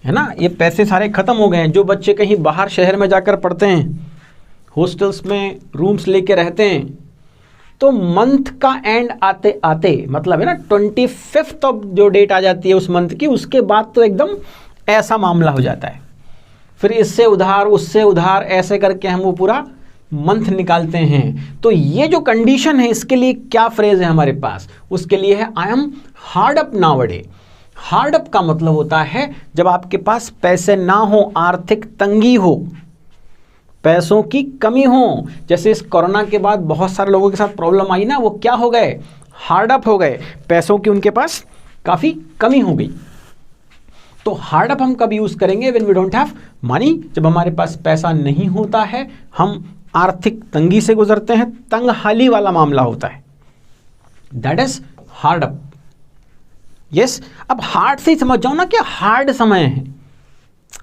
ना, ये पैसे सारे खत्म हो गए हैं। जो बच्चे कहीं बाहर शहर में जाकर पढ़ते हैं, हॉस्टल्स में रूम्स लेके रहते हैं, तो मंथ का एंड आते आते, मतलब है ना 25th ऑफ जो डेट आ जाती है उस मंथ की, उसके बाद तो एकदम ऐसा मामला हो जाता है। फिर इससे उधार, उससे उधार, ऐसे करके हम वो पूरा मंथ निकालते हैं। तो ये जो कंडीशन है, इसके लिए क्या फ्रेज है हमारे पास, उसके लिए है I am hard up nowadays. Hard up का मतलब होता है जब आपके पास पैसे ना हो, आर्थिक तंगी हो, पैसों की कमी हो। जैसे इस कोरोना के बाद बहुत सारे लोगों के साथ प्रॉब्लम आई ना, वो क्या हो गए, हार्ड अप हो गए, पैसों की उनके पास काफ़ी कमी हो गई। तो हार्ड अप हम कब यूज़ करेंगे, when we don't have money, जब हमारे पास पैसा नहीं होता है, हम आर्थिक तंगी से गुजरते हैं, तंगहाली वाला मामला होता है, that is hard up. Yes, अब हार्ड से ही समझ जाओ ना कि हार्ड समय है।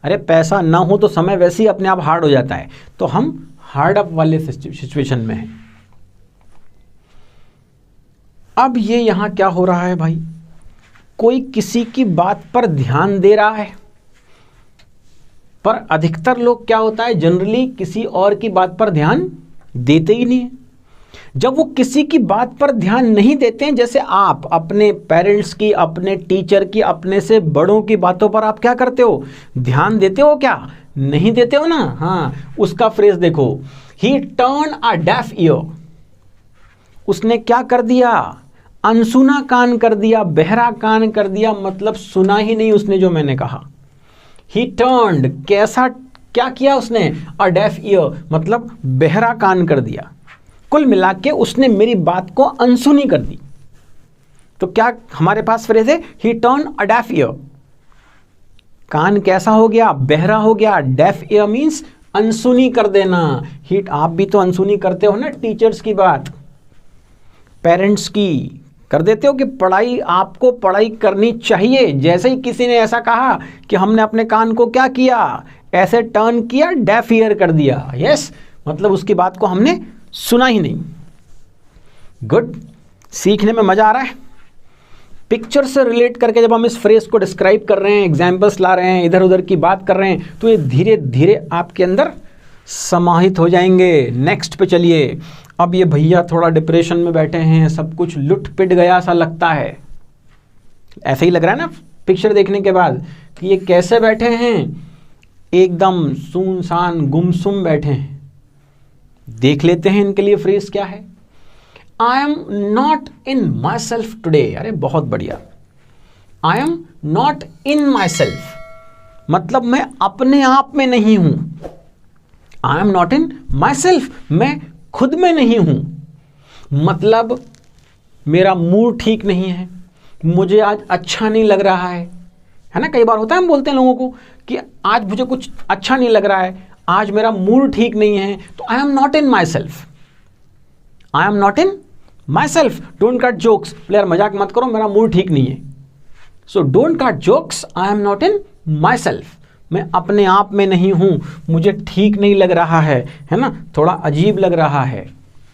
अरे पैसा ना हो तो समय वैसे ही अपने आप हार्ड हो जाता है, तो हम हार्ड अप वाले सिचुएशन में हैं। अब ये यहां क्या हो रहा है भाई, कोई किसी की बात पर ध्यान दे रहा है, पर अधिकतर लोग क्या होता है, जनरली किसी और की बात पर ध्यान देते ही नहीं है। जब वो किसी की बात पर ध्यान नहीं देते हैं, जैसे आप अपने पेरेंट्स की, अपने टीचर की, अपने से बड़ों की बातों पर आप क्या करते हो, ध्यान देते हो क्या, नहीं देते हो ना। हाँ, उसका फ्रेज देखो, ही टर्न अ डेफ ईयर, उसने क्या कर दिया, अनसुना कान कर दिया, बहरा कान कर दिया, मतलब सुना ही नहीं उसने जो मैंने कहा। ही टर्न्ड, कैसा क्या किया उसने, अ डेफ ईयर, मतलब बहरा कान कर दिया। कुल मिला के उसने मेरी बात को अनसुनी कर दी। तो क्या हमारे पास फ्रेज है, he turn a deaf ear. कान कैसा हो गया, बहरा हो गया। डेफ ईयर मीन्स अनसुनी कर देना। ही, आप भी तो अनसुनी करते हो ना टीचर्स की बात, पेरेंट्स की कर देते हो कि पढ़ाई, आपको पढ़ाई करनी चाहिए। जैसे ही किसी ने ऐसा कहा कि हमने अपने कान को क्या किया, ऐसे टर्न किया, डेफ ईयर कर दिया। यस, मतलब उसकी बात को हमने सुना ही नहीं। गुड, सीखने में मजा आ रहा है। पिक्चर से रिलेट करके जब हम इस फ्रेज को डिस्क्राइब कर रहे हैं, एग्जाम्पल्स ला रहे हैं, इधर उधर की बात कर रहे हैं, तो ये धीरे धीरे आपके अंदर समाहित हो जाएंगे। नेक्स्ट पे चलिए। अब ये भैया थोड़ा डिप्रेशन में बैठे हैं, सब कुछ लुट पिट गया सा लगता है। ऐसे ही लग रहा है ना पिक्चर देखने के बाद कि ये कैसे बैठे हैं, एकदम सुनसान गुमसुम बैठे हैं। देख लेते हैं इनके लिए फ्रेज क्या है। I am not in my self today. अरे बहुत बढ़िया। आई am not in my self, मतलब मैं अपने आप में नहीं हूं। आई am not in my self, मैं खुद में नहीं हूं। मतलब मेरा मूड ठीक नहीं है, मुझे आज अच्छा नहीं लग रहा है ना। कई बार होता है, हम बोलते हैं लोगों को कि आज मुझे कुछ अच्छा नहीं लग रहा है, आज मेरा मूड ठीक नहीं है। तो आई am not in my self, I am not in my self. Don't cut jokes, player मजाक मत करो, मेरा मूड ठीक नहीं है। So don't cut jokes, I am not in my self, मैं अपने आप में नहीं हूं, मुझे ठीक नहीं लग रहा है ना, थोड़ा अजीब लग रहा है।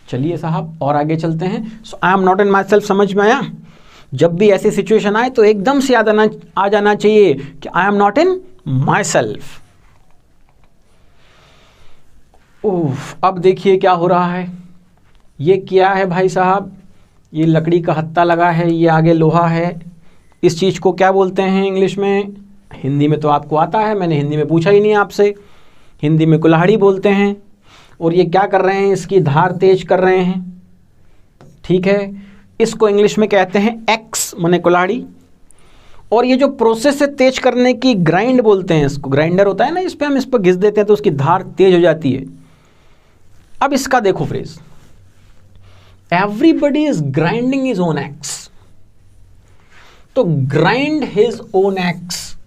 चलिए साहब और आगे चलते हैं। So I am not in myself समझ में आया। जब भी ऐसी सिचुएशन आए तो एकदम से याद आ जाना चाहिए कि आई am not in my self. अब देखिए क्या हो रहा है। ये क्या है भाई साहब, ये लकड़ी का हत्ता लगा है, ये आगे लोहा है। इस चीज़ को क्या बोलते हैं इंग्लिश में? हिंदी में तो आपको आता है, मैंने हिंदी में पूछा ही नहीं आपसे। हिंदी में कुल्हाड़ी बोलते हैं। और ये क्या कर रहे हैं, इसकी धार तेज कर रहे हैं, ठीक है। इसको इंग्लिश में कहते हैं एक्स माने कुल्हाड़ी। और ये जो प्रोसेस है तेज करने की, ग्राइंड बोलते हैं इसको। ग्राइंडर होता है ना, इस पर हम इस पर घिस देते हैं तो उसकी धार तेज हो जाती है। अब इसका देखो phrase, everybody is grinding his own x. तो ग्राइंड हिज ओन एक्स,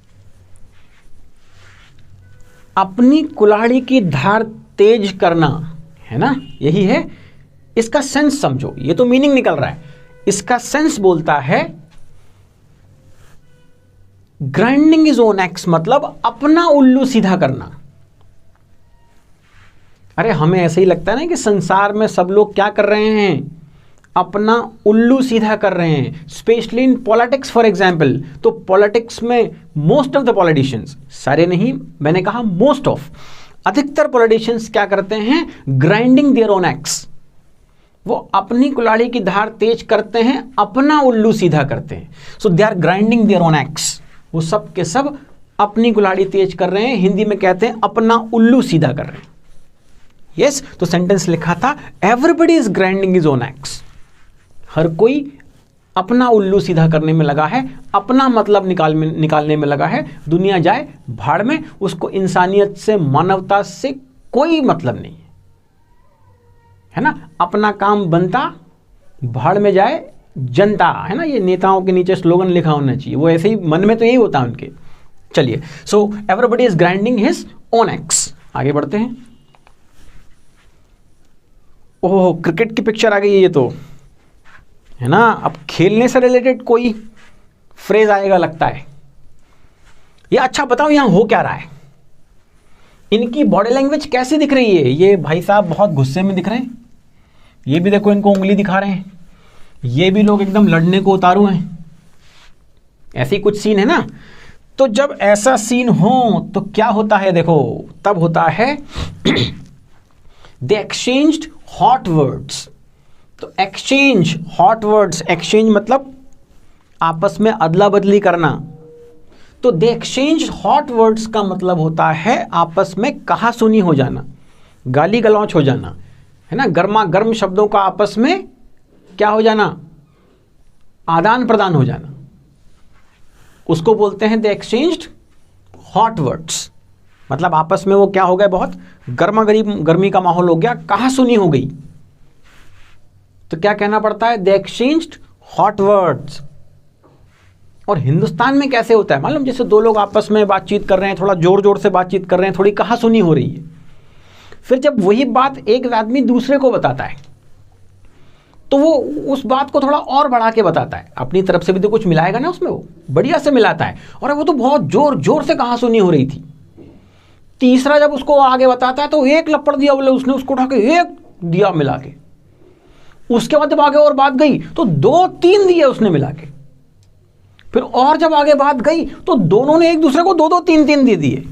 अपनी कुल्हाड़ी की धार तेज करना, है ना, यही है इसका सेंस। समझो, ये तो मीनिंग निकल रहा है, इसका सेंस बोलता है ग्राइंडिंग इज ओन एक्स, मतलब अपना उल्लू सीधा करना। अरे हमें ऐसे ही लगता है ना कि संसार में सब लोग क्या कर रहे हैं, अपना उल्लू सीधा कर रहे हैं। Specially in politics for example, तो पॉलिटिक्स में मोस्ट ऑफ द पॉलिटिशियंस, सारे नहीं, मैंने कहा मोस्ट ऑफ, अधिकतर पॉलिटिशियंस क्या करते हैं, ग्राइंडिंग देयर ओन एक्स। वो अपनी कुल्हाड़ी की धार तेज करते हैं, अपना उल्लू सीधा करते हैं। So they are grinding their own axe, वो सब के सब अपनी कुल्हाड़ी तेज कर रहे हैं। हिंदी में कहते हैं अपना उल्लू सीधा कर रहे हैं। यस, तो सेंटेंस लिखा था everybody is grinding his own axe. हर कोई अपना उल्लू सीधा करने में लगा है, अपना मतलब निकालने में लगा है। दुनिया जाए भाड़ में, उसको इंसानियत से, मानवता से कोई मतलब नहीं है ना। अपना काम बनता, भाड़ में जाए जनता, है ना। ये नेताओं के नीचे स्लोगन लिखा होना चाहिए, वो ऐसे ही मन में तो यही होता है उनके। चलिए, so everybody is grinding his own x. आगे बढ़ते हैं। ओह, क्रिकेट की पिक्चर आ गई है ये तो, है ना। अब खेलने से रिलेटेड कोई फ्रेज आएगा लगता है। ये अच्छा बताओ यहां हो क्या रहा है, इनकी बॉडी लैंग्वेज कैसी दिख रही है। ये भाई साहब बहुत गुस्से में दिख रहे हैं, ये भी देखो इनको उंगली दिखा रहे हैं, ये भी लोग एकदम लड़ने को उतारू हैं। ऐसी कुछ सीन है ना। तो जब ऐसा सीन हो तो क्या होता है, देखो तब होता है दे एक्सचेंज्ड हॉट वर्ड्स। तो एक्सचेंज हॉट वर्ड्स, एक्सचेंज मतलब आपस में अदला बदली करना। तो दे एक्सचेंज हॉट वर्ड्स का मतलब होता है आपस में कहा सुनी हो जाना, गाली गलौच हो जाना, है ना। गर्मा गर्म शब्दों का आपस में क्या हो जाना, आदान प्रदान हो जाना, उसको बोलते हैं द एक्सचेंज्ड हॉट वर्ड्स। मतलब आपस में वो क्या हो गए, बहुत गर्मी का माहौल हो गया, कहासुनी हो गई। तो क्या कहना पड़ता है, द एक्सचेंज्ड हॉट वर्ड्स। और हिंदुस्तान में कैसे होता है मालूम, जैसे दो लोग आपस में बातचीत कर रहे हैं, थोड़ा जोर जोर से बातचीत कर रहे हैं, थोड़ी कहासुनी हो रही है, फिर जब वही बात एक आदमी दूसरे को बताता है तो वो उस बात को थोड़ा और बढ़ा के बताता है, अपनी तरफ से भी तो कुछ मिलाएगा ना उसमें, वो बढ़िया से मिलाता है, और वो तो बहुत जोर जोर से कहासुनी हो रही थी। तीसरा जब उसको आगे बताता है तो एक लपड़ दिया, बोले उसने उसको उठा के एक दिया मिला के, उसके बाद जब आगे और बात गई तो 2-3 दिए उसने मिला के, फिर और जब आगे बात गई तो दोनों ने एक दूसरे को 2-2, 3-3 दे दिए।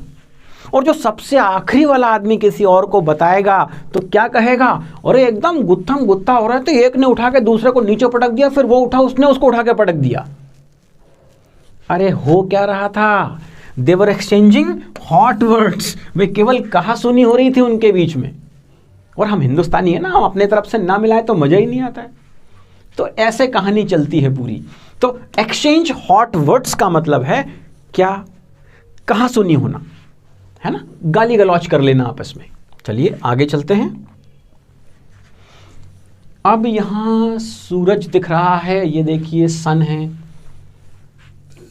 और जो सबसे आखिरी वाला आदमी किसी और को बताएगा तो क्या कहेगा, अरे एकदम गुत्थम गुत्था हो रहा है, तो एक ने उठा के दूसरे को नीचे पटक दिया, फिर वो उठा, उसने उसको उठा के पटक दिया। अरे हो क्या रहा था, दे वर एक्सचेंजिंग हॉट वर्ड्स, वे केवल कहासुनी हो रही थी उनके बीच में। और हम हिंदुस्तानी है ना, हम अपने तरफ से ना मिलाए तो मजा ही नहीं आता है। तो ऐसे कहानी चलती है पूरी। तो एक्सचेंज हॉट वर्ड्स का मतलब है क्या, कहासुनी होना, है ना, गाली गलौज कर लेना आपस में। चलिए आगे चलते हैं। अब यहां सूरज दिख रहा है, ये देखिए सन है,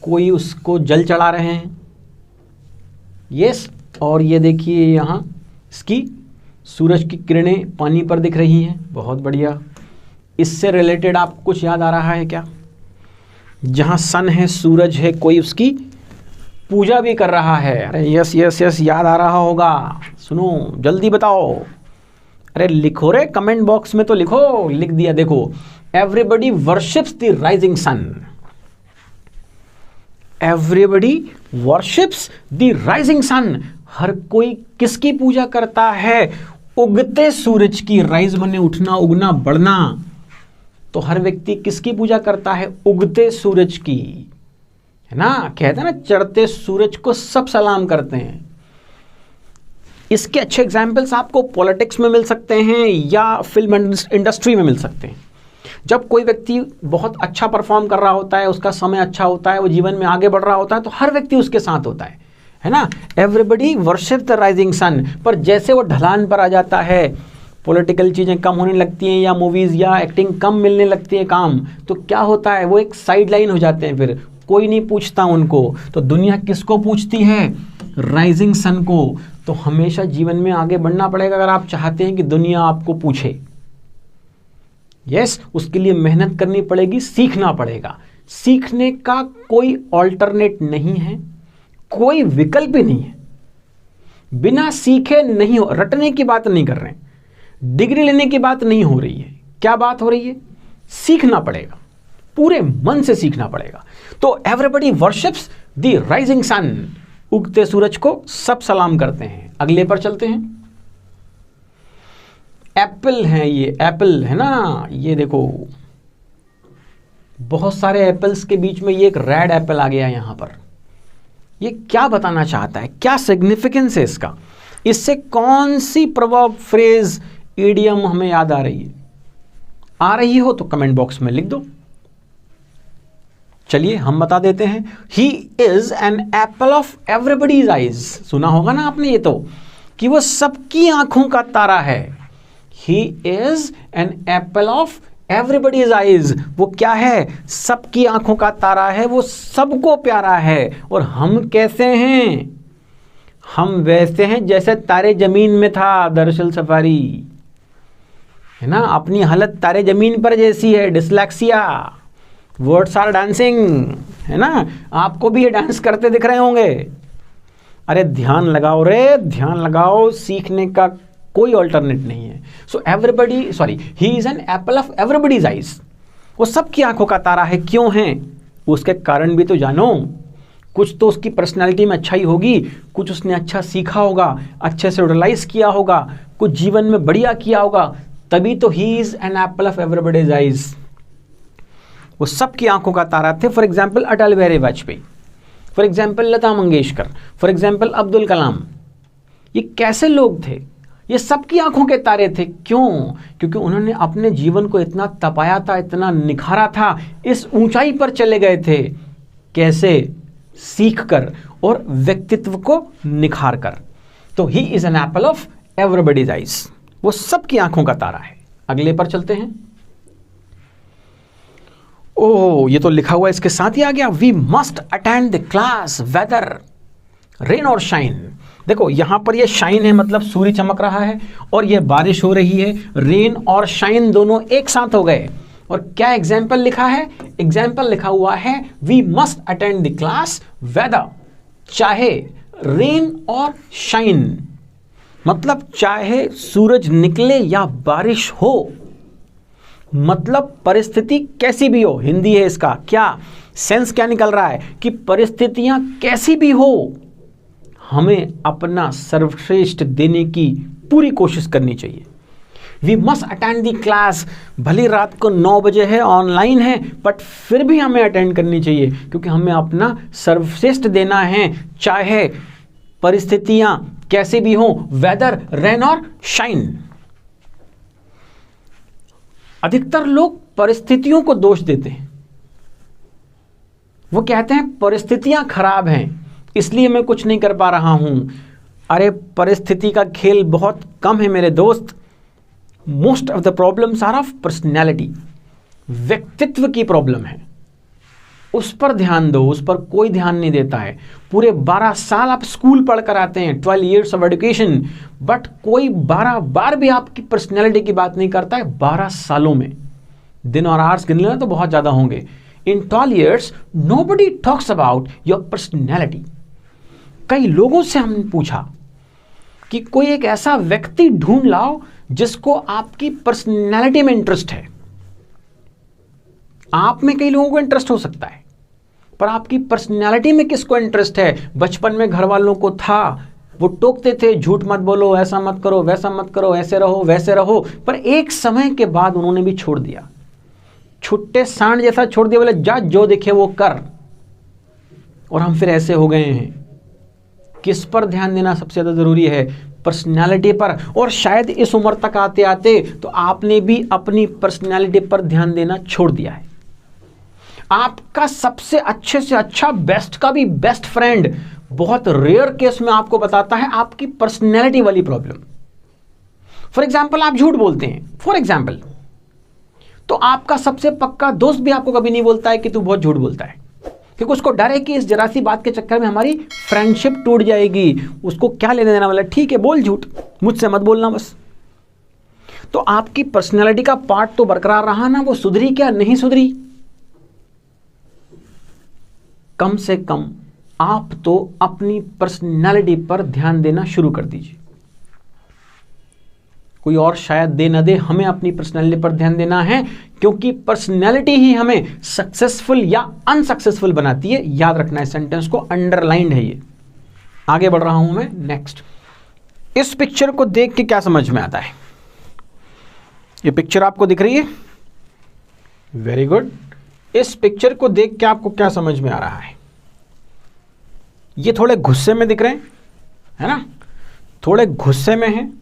कोई उसको जल चढ़ा रहे हैं, यस। और ये देखिए यहां इसकी सूरज की किरणें पानी पर दिख रही हैं, बहुत बढ़िया। इससे रिलेटेड आपको कुछ याद आ रहा है क्या, जहां सन है, सूरज है, कोई उसकी पूजा भी कर रहा है। अरे यस यस यस, याद आ रहा होगा, सुनो जल्दी बताओ, अरे लिखो रे, कमेंट बॉक्स में तो लिखो। लिख दिया, देखो, everybody worships the rising sun, everybody worships the rising sun. हर कोई किसकी पूजा करता है, उगते सूरज की। राइज माने उठना, उगना, बढ़ना। तो हर व्यक्ति किसकी पूजा करता है, उगते सूरज की, है ना। कहते हैं ना, चढ़ते सूरज को सब सलाम करते हैं। इसके अच्छे एग्जाम्पल्स आपको पॉलिटिक्स में मिल सकते हैं या फिल्म इंडस्ट्री में मिल सकते हैं। जब कोई व्यक्ति बहुत अच्छा परफॉर्म कर रहा होता है, उसका समय अच्छा होता है, वो जीवन में आगे बढ़ रहा होता है, तो हर व्यक्ति उसके साथ होता है ना। Everybody worship the rising sun. पर जैसे वो ढलान पर आ जाता है, पॉलिटिकल चीज़ें कम होने लगती हैं या मूवीज़ या एक्टिंग कम मिलने लगती है काम, तो क्या होता है, वो एक साइड लाइन हो जाते हैं, फिर कोई नहीं पूछता उनको। तो दुनिया किसको पूछती है, राइजिंग सन को। तो हमेशा जीवन में आगे बढ़ना पड़ेगा अगर आप चाहते हैं कि दुनिया आपको पूछे। यस, उसके लिए मेहनत करनी पड़ेगी, सीखना पड़ेगा। सीखने का कोई ऑल्टरनेट नहीं है, कोई विकल्प ही नहीं है। बिना सीखे नहीं हो, रटने की बात नहीं कर रहे हैं, डिग्री लेने की बात नहीं हो रही है। क्या बात हो रही है, सीखना पड़ेगा, पूरे मन से सीखना पड़ेगा। तो everybody worships the rising sun, उगते सूरज को सब सलाम करते हैं। अगले पर चलते हैं। एप्पल है, ये एप्पल है ना, ये देखो बहुत सारे एप्पल्स के बीच में ये एक रेड एप्पल आ गया यहां पर। ये क्या बताना चाहता है, क्या सिग्निफिकेंस है इसका, इससे कौन सी प्रवर्ब, फ्रेज, इडियम हमें याद आ रही है? आ रही हो तो कमेंट बॉक्स में लिख दो। चलिए हम बता देते हैं। ही is an apple of everybody's eyes. सुना होगा ना आपने ये तो, कि वो सबकी आंखों का तारा है। ही is an apple of everybody's eyes. वो क्या है, सबकी आंखों का तारा है, वो सबको प्यारा है। और हम कैसे हैं, हम वैसे हैं जैसे तारे जमीन में था दरअसल सफारी, है ना। अपनी हालत तारे जमीन पर जैसी है, डिसलेक्सिया, वर्ड्स आर डांसिंग, है ना। आपको भी ये डांस करते दिख रहे होंगे। अरे ध्यान लगाओ रे, ध्यान लगाओ, सीखने का कोई ऑल्टरनेट नहीं है। So everybody, sorry, he is an apple of everybody's eyes. वो सबकी आंखों का तारा है। क्यों है, उसके कारण भी तो जानो। कुछ तो उसकी पर्सनालिटी में अच्छाई होगी, कुछ उसने अच्छा सीखा होगा, अच्छे से यूटिलाइज किया होगा, कुछ जीवन में बढ़िया किया होगा, तभी तो ही is an apple of everybody's eyes. वो सबकी आंखों का तारा थे। For example Atal Bihari Vajpayee, for example Lata Mangeshkar, for example Abdul Kalam. ये कैसे लोग थे, ये सबकी आंखों के तारे थे। क्यों? क्योंकि उन्होंने अपने जीवन को इतना तपाया था, इतना निखारा था, इस ऊंचाई पर चले गए थे। कैसे? सीख कर और व्यक्तित्व को निखार कर। तो ही is an apple of everybody's eyes, वो सबकी आंखों का तारा है। अगले पर चलते हैं। ओह, ये तो लिखा हुआ इसके साथ ही आ गया, we must attend the class whether rain और शाइन। देखो यहां पर ये शाइन है मतलब सूर्य चमक रहा है, और ये बारिश हो रही है। रेन और शाइन दोनों एक साथ हो गए। और क्या एग्जाम्पल लिखा है? एग्जाम्पल लिखा हुआ है we must attend the class whether, चाहे रेन और शाइन, मतलब चाहे सूरज निकले या बारिश हो, मतलब परिस्थिति कैसी भी हो। हिंदी है इसका, क्या सेंस क्या निकल रहा है कि परिस्थितियां कैसी भी हो, हमें अपना सर्वश्रेष्ठ देने की पूरी कोशिश करनी चाहिए। We must attend the class, भली रात को 9 बजे है, ऑनलाइन है, बट फिर भी हमें अटेंड करनी चाहिए, क्योंकि हमें अपना सर्वश्रेष्ठ देना है, चाहे परिस्थितियां कैसे भी हों, वेदर रेन और शाइन। अधिकतर लोग परिस्थितियों को दोष देते हैं। वो कहते हैं परिस्थितियां खराब हैं इसलिए मैं कुछ नहीं कर पा रहा हूं। अरे परिस्थिति का खेल बहुत कम है मेरे दोस्त। Most of the problems are of personality, व्यक्तित्व की प्रॉब्लम है। उस पर ध्यान दो, उस पर कोई ध्यान नहीं देता है। पूरे 12 साल आप स्कूल पढ़कर आते हैं, 12 years ऑफ एजुकेशन, बट कोई 12 बार भी आपकी पर्सनैलिटी की बात नहीं करता है 12 सालों में। दिन और आवर्स गिन लेना तो बहुत ज़्यादा होंगे। इन 12 years nobody talks about your personality। कई लोगों से हमने पूछा कि कोई एक ऐसा व्यक्ति ढूंढ लाओ जिसको आपकी पर्सनैलिटी में इंटरेस्ट है। आप में कई लोगों को इंटरेस्ट हो सकता है, पर आपकी पर्सनैलिटी में किसको इंटरेस्ट है? बचपन में घर वालों को था, वो टोकते थे झूठ मत बोलो, ऐसा मत करो, वैसा मत करो, ऐसे रहो वैसे रहो, पर एक समय के बाद उन्होंने भी छोड़ दिया। छुट्टे सांड जैसा छोड़ दिया, बोले जा जो देखे वो कर, और हम फिर ऐसे हो गए हैं। किस पर ध्यान देना सबसे ज़्यादा ज़रूरी है? पर्सनैलिटी पर। और शायद इस उम्र तक आते आते तो आपने भी अपनी पर्सनैलिटी पर ध्यान देना छोड़ दिया है। आपका सबसे अच्छे से अच्छा, बेस्ट का भी बेस्ट फ्रेंड बहुत रेयर केस में आपको बताता है आपकी पर्सनैलिटी वाली प्रॉब्लम। फॉर एग्जाम्पल आप झूठ बोलते हैं, फॉर एग्जाम्पल, तो आपका सबसे पक्का दोस्त भी आपको कभी नहीं बोलता है कि तू बहुत झूठ बोलता है, क्योंकि उसको डर है कि इस जरा सी बात के चक्कर में हमारी फ्रेंडशिप टूट जाएगी। उसको क्या लेने देना वाला, ठीक है बोल झूठ, मुझसे मत बोलना बस। तो आपकी पर्सनैलिटी का पार्ट तो बरकरार रहा ना, वो सुधरी क्या? नहीं सुधरी। कम से कम आप तो अपनी पर्सनैलिटी पर ध्यान देना शुरू कर दीजिए। कोई और शायद दे न दे, हमें अपनी पर्सनैलिटी पर ध्यान देना है, क्योंकि पर्सनैलिटी ही हमें सक्सेसफुल या अनसक्सेसफुल बनाती है। याद रखना है, सेंटेंस को अंडरलाइंड है ये। आगे बढ़ रहा हूं मैं, नेक्स्ट। इस पिक्चर को देख के क्या समझ में आता है? ये पिक्चर आपको दिख रही है? Very good. इस पिक्चर को देख के आपको क्या समझ में आ रहा है? ये थोड़े गुस्से में दिख रहे हैं, है ना? थोड़े गुस्से में हैं,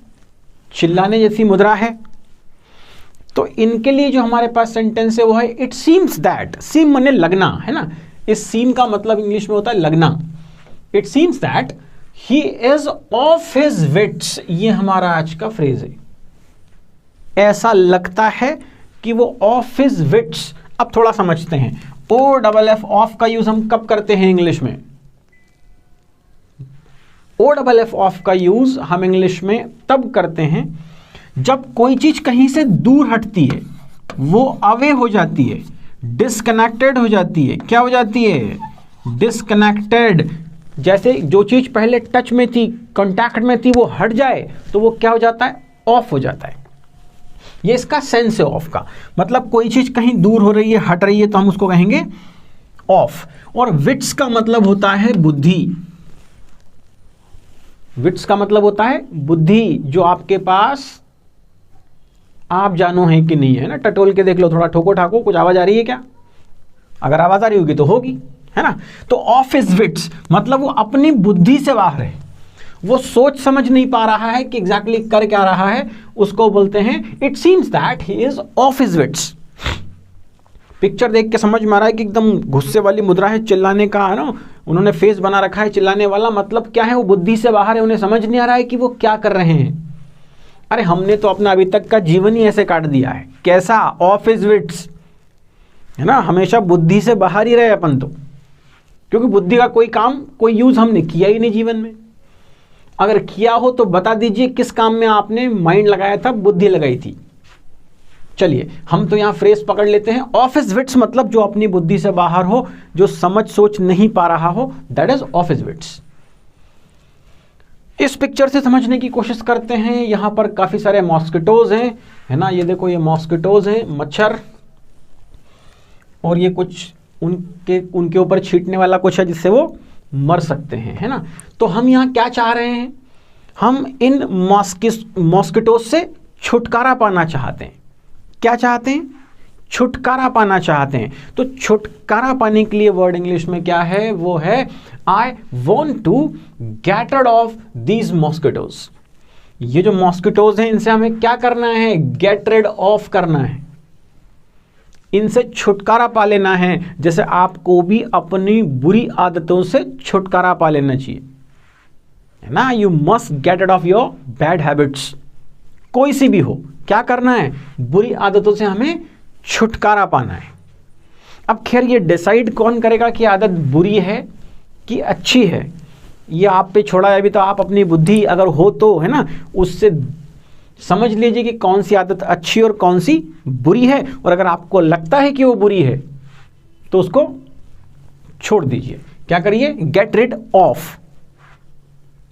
चिल्लाने जैसी मुद्रा है। तो इनके लिए जो हमारे पास सेंटेंस है वो है इट सीम्स दैट। सीम माने लगना, है ना? इस सीम का मतलब इंग्लिश में होता है लगना। It seems that he is of his wits. ये हमारा आज का फ्रेज है। ऐसा लगता है कि वो ऑफ हिज विट्स। अब थोड़ा समझते हैं। OFF ऑफ का यूज हम कब करते हैं इंग्लिश में? OFF ऑफ का यूज हम इंग्लिश में तब करते हैं जब कोई चीज कहीं से दूर हटती है, वो अवे हो जाती है, डिस्कनेक्टेड हो जाती है। क्या हो जाती है? डिस्कनेक्टेड। जैसे जो चीज पहले टच में थी, कांटेक्ट में थी, वो हट जाए तो वो क्या हो जाता है? ऑफ हो जाता है। ये इसका सेंस है ऑफ का। मतलब कोई चीज कहीं दूर हो रही है, हट रही है, तो हम उसको कहेंगे ऑफ। और विट्स का मतलब होता है बुद्धि। विट्स का मतलब होता है बुद्धि, जो आपके पास आप जानो है कि नहीं है ना। टटोल के देख लो, थोड़ा ठोको ठाको, कुछ आवाज आ रही है क्या? अगर आवाज आ रही होगी तो होगी, है ना? तो ऑफ हिज विट्स मतलब वो अपनी बुद्धि से बाहर है, वो सोच समझ नहीं पा रहा है कि एग्जैक्टली कर क्या रहा है, उसको बोलते हैं it seems that he is of his wits. Picture देख के समझ में आ रहा है कि एकदम गुस्से वाली मुद्रा है, चिल्लाने का है ना, उन्होंने फेस बना रखा है चिल्लाने वाला, मतलब क्या है, वो बुद्धि से बाहर है, उन्हें समझ नहीं आ रहा है कि वो क्या कर रहे हैं। अरे हमने तो अपना अभी तक का जीवन ही ऐसे काट दिया है, कैसा, ऑफ हिज विट्स, है ना, हमेशा बुद्धि से बाहर ही रहे अपन तो, क्योंकि बुद्धि का कोई काम, कोई यूज हमने किया ही नहीं जीवन में। अगर किया हो तो बता दीजिए किस काम में आपने माइंड लगाया था, बुद्धि लगाई थी। चलिए हम तो यहां फ्रेज पकड़ लेते हैं, ऑफ हिज विट्स मतलब जो अपनी बुद्धि से बाहर हो, जो समझ सोच नहीं पा रहा हो, that is of his wits. इस पिक्चर से समझने की कोशिश करते हैं। यहां पर काफी सारे मॉस्किटोज हैं, है ना, ये देखो ये मॉस्किटोज हैं, मच्छर, और ये कुछ उनके ऊपर छींटने वाला कुछ है जिससे वो मर सकते हैं, है ना। तो हम यहाँ क्या चाह रहे हैं, हम इन मॉस्किटोज से छुटकारा पाना चाहते हैं। क्या चाहते हैं, छुटकारा पाना चाहते हैं। तो छुटकारा पाने के लिए वर्ड इंग्लिश में क्या है, वो है I want to get rid of these mosquitoes. ये जो मॉस्किटोज हैं इनसे हमें क्या करना है, गेट रिड ऑफ करना है, इनसे छुटकारा पा लेना है। जैसे आपको भी अपनी बुरी आदतों से छुटकारा पा लेना चाहिए, है ना, you must get rid of your bad habits. कोई सी भी हो, क्या करना है, बुरी आदतों से हमें छुटकारा पाना है। अब खैर ये डिसाइड कौन करेगा कि आदत बुरी है कि अच्छी है, ये आप पे छोड़ा है। अभी तो आप अपनी बुद्धि अगर हो तो, है ना, उससे समझ लीजिए कि कौन सी आदत अच्छी और कौन सी बुरी है, और अगर आपको लगता है कि वो बुरी है तो उसको छोड़ दीजिए। क्या करिए, गेट रिड ऑफ।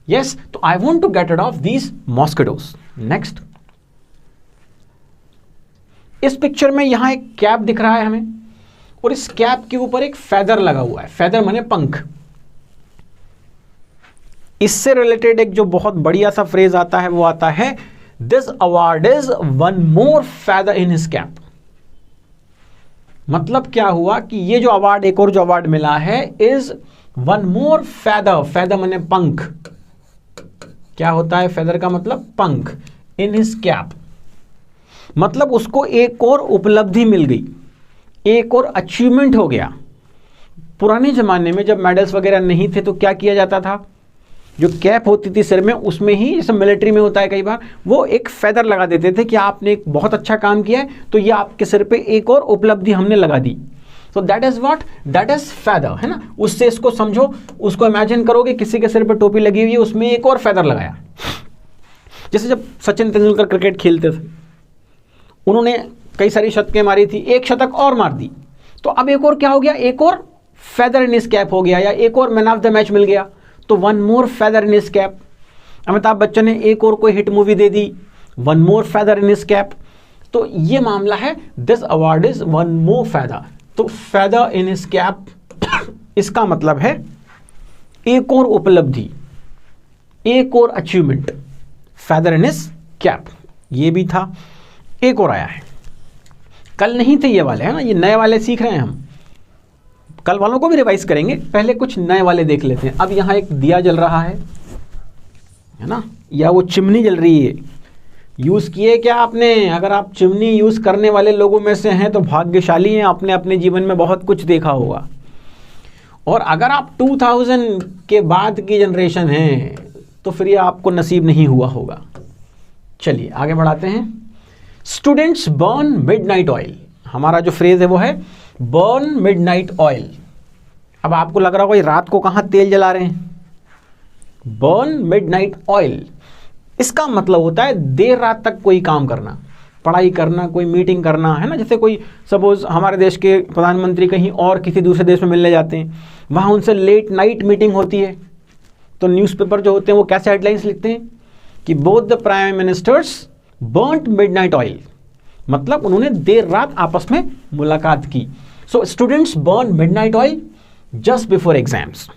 यस, तो I want to get rid of these mosquitoes. Next, इस पिक्चर में यहां एक कैप दिख रहा है हमें, और इस कैप के ऊपर एक फेदर लगा हुआ है, फेदर माने पंख। इससे रिलेटेड एक जो बहुत बढ़िया सा फ्रेज आता है वो आता है, this award is one more feather in his cap. मतलब क्या हुआ कि ये जो अवार्ड, एक और जो अवार्ड मिला है, is one more feather, feather माने पंख। क्या होता है फेदर का मतलब, पंख, इन हिज कैप, मतलब उसको एक और उपलब्धि मिल गई, एक और अचीवमेंट हो गया। पुराने जमाने में जब मेडल्स वगैरह नहीं थे तो क्या किया जाता था, जो कैप होती थी सिर में, उसमें ही, जैसे मिलिट्री में होता है कई बार, वो एक फेदर लगा देते थे कि आपने एक बहुत अच्छा काम किया है तो ये आपके सिर पे एक और उपलब्धि हमने लगा दी। तो that is what, that is feather, है ना। उससे इसको समझो, उसको इमेजिन करो कि किसी के सिर पे टोपी लगी हुई है, उसमें एक और फेदर लगाया। जैसे जब सचिन तेंदुलकर क्रिकेट खेलते थे, उन्होंने कई सारी शतकें मारी थी, एक शतक और मार दी, तो अब एक और क्या हो गया, एक और फेदर इन हिज कैप हो गया, या एक और मैन ऑफ द मैच मिल गया, तो one more feather in his cap. Amitabh Bachchan ने एक और कोई hit movie they the, one more feather in his cap. तो ये मामला है, this award is one more feather. तो फेदर इन हिज कैप, इसका मतलब है एक और उपलब्धि, एक और achievement, feather in his cap. ये भी था, एक और आया है, कल नहीं थे ये वाले, है ना, ये नए वाले सीख रहे हैं हम, कल वालों को भी रिवाइज करेंगे, पहले कुछ नए वाले देख लेते हैं। अब यहाँ एक दिया जल रहा है ना, या वो चिमनी जल रही है। यूज़ किए क्या आपने, अगर आप चिमनी यूज़ करने वाले लोगों में से हैं तो भाग्यशाली हैं, आपने अपने जीवन में बहुत कुछ देखा होगा। और अगर आप 2000 के बाद की जनरेशन हैं तो फिर ये आपको नसीब नहीं हुआ होगा। चलिए आगे बढ़ाते हैं। स्टूडेंट्स बर्न मिडनाइट ऑयल, हमारा जो फ्रेज है वो है बर्न मिडनाइट ऑयल। अब आपको लग रहा होगा ये रात को कहाँ तेल जला रहे हैं, बर्न मिडनाइट ऑयल, इसका मतलब होता है देर रात तक कोई काम करना, पढ़ाई करना, कोई मीटिंग करना, है ना। जैसे कोई सपोज हमारे देश के प्रधानमंत्री कहीं और किसी दूसरे देश में मिलने जाते हैं, वहाँ उनसे लेट नाइट मीटिंग होती है, तो न्यूज़पेपर जो होते हैं वो कैसे हेडलाइंस लिखते हैं कि both the prime ministers burnt midnight oil, मतलब उन्होंने देर रात आपस में मुलाकात की। So students burn midnight oil just before exams.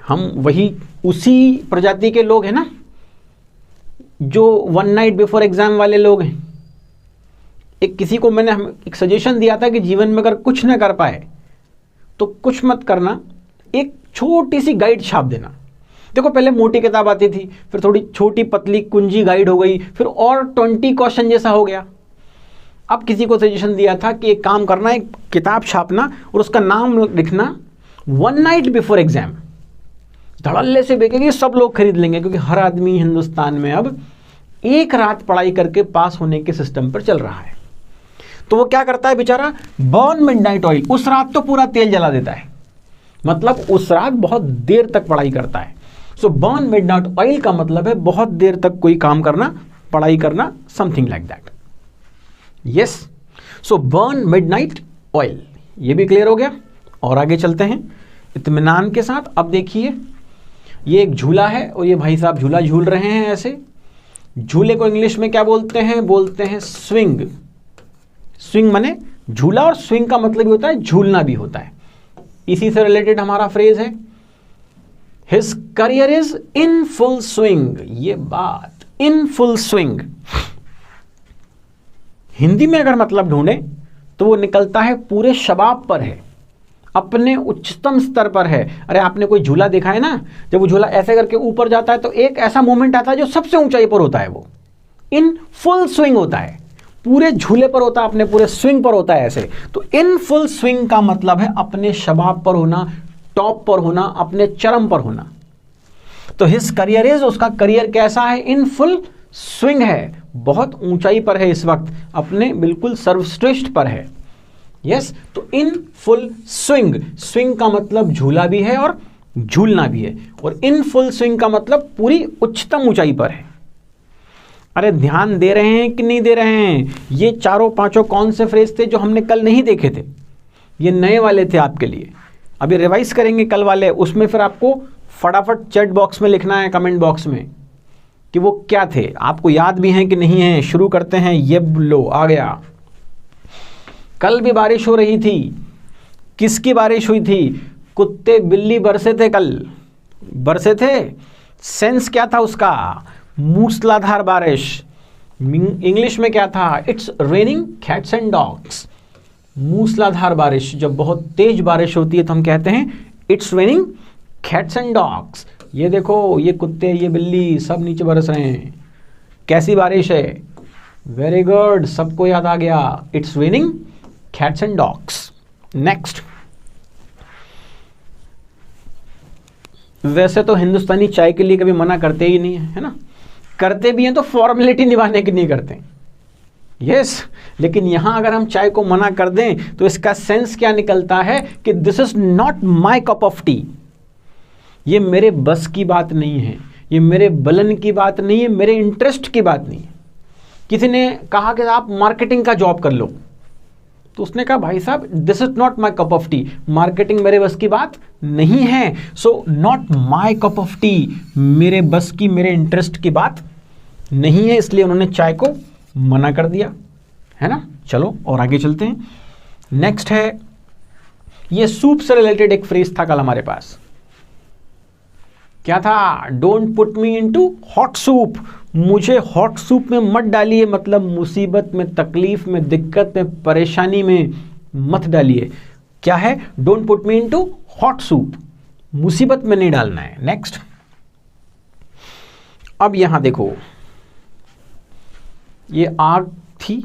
हम वही उसी प्रजाति के लोग हैं ना जो वन नाइट बिफोर एग्जाम वाले लोग हैं। एक किसी को मैंने एक सजेशन दिया था कि जीवन में अगर कुछ ना कर पाए तो कुछ मत करना, एक छोटी सी गाइड छाप देना देखो पहले मोटी किताब आती थी, फिर थोड़ी छोटी पतली कुंजी गाइड हो गई, फिर और 20 क्वेश्चन जैसा हो गया। अब किसी को सजेशन दिया था कि एक काम करना, एक किताब छापना और उसका नाम लिखना 1 नाइट बिफोर एग्जाम, धड़ल्ले से बिकेगी, सब लोग खरीद लेंगे, क्योंकि हर आदमी हिंदुस्तान में अब एक रात पढ़ाई करके पास होने के सिस्टम पर चल रहा है। तो वो क्या करता है बेचारा, बर्न मिडनाइट ऑयल, उस रात तो पूरा तेल जला देता है, मतलब उस रात बहुत देर तक पढ़ाई करता है। सो बर्न मिडनाइट ऑयल का मतलब है बहुत देर तक कोई काम करना, पढ़ाई करना, something like that. Yes, so burn midnight oil, ये भी क्लियर हो गया। और आगे चलते हैं इत्मीनान के साथ। अब देखिए ये एक झूला है और ये भाई साहब झूला झूल रहे हैं ऐसे। झूले को इंग्लिश में क्या बोलते हैं, बोलते हैं स्विंग। स्विंग माने झूला, और स्विंग का मतलब भी होता है झूलना भी होता है। इसी से रिलेटेड हमारा फ्रेज है, his career is in full swing. ये बात, इन फुल स्विंग, हिंदी में अगर मतलब ढूंढे तो वो निकलता है पूरे शबाब पर है, अपने उच्चतम स्तर पर है। अरे आपने कोई झूला देखा है ना, जब वो झूला ऐसे करके ऊपर जाता है तो एक ऐसा मोमेंट आता है जो सबसे ऊंचाई पर होता है, वो इन फुल स्विंग होता है, पूरे झूले पर होता है, अपने पूरे स्विंग पर होता है ऐसे। तो इन फुल स्विंग का मतलब है अपने शबाब पर होना, टॉप पर होना, अपने चरम पर होना। तो हिज करियर इज, उसका करियर कैसा है, इन फुल स्विंग है, बहुत ऊंचाई पर है इस वक्त, अपने बिल्कुल सर्वश्रेष्ठ पर है। यस, तो इन फुल स्विंग, स्विंग का मतलब झूला भी है और झूलना भी है, और इन फुल स्विंग का मतलब पूरी उच्चतम ऊंचाई पर है। अरे ध्यान दे रहे हैं कि नहीं दे रहे हैं? ये चारों पांचों कौन से फ्रेज थे जो हमने कल नहीं देखे थे? ये नए वाले थे आपके लिए, अभी रिवाइज करेंगे कल वाले, उसमें फिर आपको फटाफट चैट बॉक्स में लिखना है, कमेंट बॉक्स में, कि वो क्या थे, आपको याद भी हैं कि नहीं है। शुरू करते हैं। ये लो आ गया। कल भी बारिश हो रही थी, किसकी बारिश हुई थी? कुत्ते बिल्ली बरसे थे, कल बरसे थे। सेंस क्या था उसका? मूसलाधार बारिश। इंग्लिश में क्या था? It's raining cats and dogs. मूसलाधार बारिश, जब बहुत तेज बारिश होती है तो हम कहते हैं it's raining cats and dogs. ये देखो, ये कुत्ते, ये बिल्ली सब नीचे बरस रहे हैं। कैसी बारिश है? वेरी गुड, सबको याद आ गया, it's raining cats and dogs. Next, वैसे तो हिंदुस्तानी चाय के लिए कभी मना करते ही नहीं है ना, करते भी हैं तो फॉर्मेलिटी निभाने की नहीं करते। यस, लेकिन यहां अगर हम चाय को मना कर दें तो इसका सेंस क्या निकलता है कि this is not my cup of T. ये मेरे बस की बात नहीं है, ये मेरे बलन की बात नहीं है, मेरे इंटरेस्ट की बात नहीं है। किसी ने कहा कि आप मार्केटिंग का जॉब कर लो, तो उसने कहा भाई साहब this is not my cup of T, marketing मेरे बस की बात नहीं है। So not my cup of T, मेरे बस की, मेरे इंटरेस्ट की बात नहीं है, इसलिए उन्होंने चाय को मना कर दिया, है ना। चलो और आगे चलते हैं। नेक्स्ट है, ये सूप से रिलेटेड एक फ्रेज था कल हमारे पास। क्या था? Don't put me into hot soup, मुझे हॉट सूप में मत डालिए, मतलब मुसीबत में, तकलीफ में, दिक्कत में, परेशानी में मत डालिए। क्या है? Don't put me into hot soup, मुसीबत में नहीं डालना है। नेक्स्ट, अब यहां देखो, ये आग थी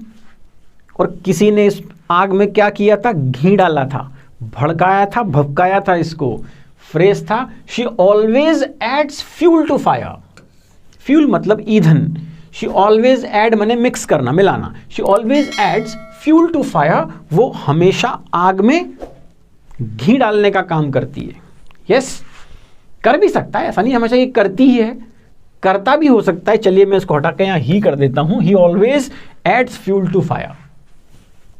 और किसी ने इस आग में क्या किया था? घी डाला था, भड़काया था, भभकाया था इसको। फ्रेज था she always adds fuel to fire. Fuel मतलब ईंधन, शी ऑलवेज एड माने मिक्स करना, मिलाना। She always adds fuel to fire, वो हमेशा आग में घी डालने का काम करती है। यस, कर भी सकता है, ऐसा नहीं हमेशा ये करती ही है, करता भी हो सकता है। चलिए मैं इसको हटा के यहाँ ही कर देता हूं, he always adds fuel to fire.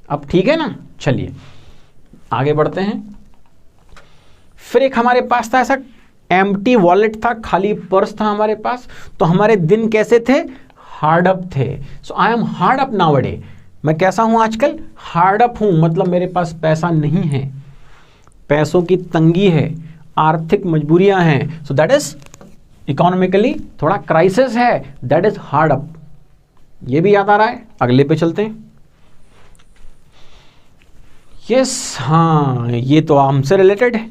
अब ठीक है ना, चलिए आगे बढ़ते हैं। फिर एक हमारे पास था ऐसा एम्प्टी वॉलेट था, खाली पर्स था हमारे पास। तो हमारे दिन कैसे थे? हार्ड अप थे। सो आई एम हार्ड अप नाउअडे, मैं कैसा हूं आजकल? हार्ड अप हूं, मतलब मेरे पास पैसा नहीं है, पैसों की तंगी है, आर्थिक मजबूरियां हैं। सो दैट इज इकोनॉमिकली थोड़ा क्राइसिस है, दैट इज हार्ड अप। ये भी याद आ रहा है। अगले पे चलते हैं। यस, हाँ, ये तो हमसे रिलेटेड है,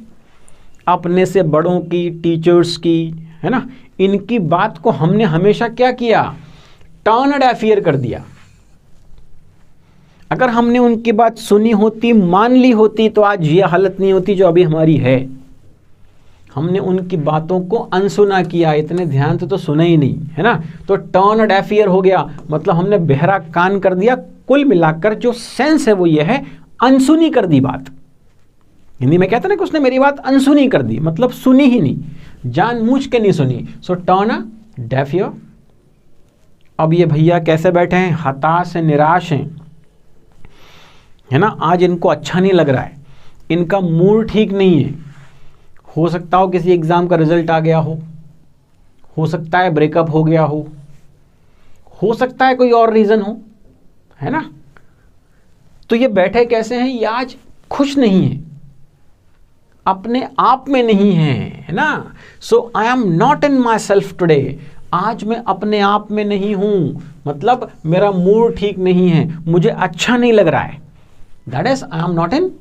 अपने से बड़ों की, टीचर्स की, है ना, इनकी बात को हमने हमेशा क्या किया, टर्न डेफ ईयर कर दिया। अगर हमने उनकी बात सुनी होती, मान ली होती, तो आज ये हालत नहीं होती जो अभी हमारी है। हमने उनकी बातों को अनसुना किया, इतने ध्यान से तो सुना ही नहीं, है ना। तो टर्न डेफ ईयर हो गया, मतलब हमने बहरा कान कर दिया। कुल मिलाकर जो सेंस है वो ये है, अनसुनी कर दी बात। हिंदी में कहते हैं ना कि उसने मेरी बात अनसुनी कर दी, मतलब सुनी ही नहीं, जानबूझ के नहीं सुनी। सो टर्न डेफ ईयर। अब ये भैया कैसे बैठे हैं, हताश हैं, निराश हैं, है ना। आज इनको अच्छा नहीं लग रहा है, इनका मूड ठीक नहीं है। हो सकता हो किसी एग्जाम का रिजल्ट आ गया हो सकता है ब्रेकअप हो गया हो सकता है कोई और रीजन हो, है ना। तो ये बैठे कैसे हैं, ये आज खुश नहीं है, अपने आप में नहीं है ना। So I am not in myself today, आज मैं अपने आप में नहीं हूं, मतलब मेरा मूड ठीक नहीं है, मुझे अच्छा नहीं लग रहा है। That is I am not in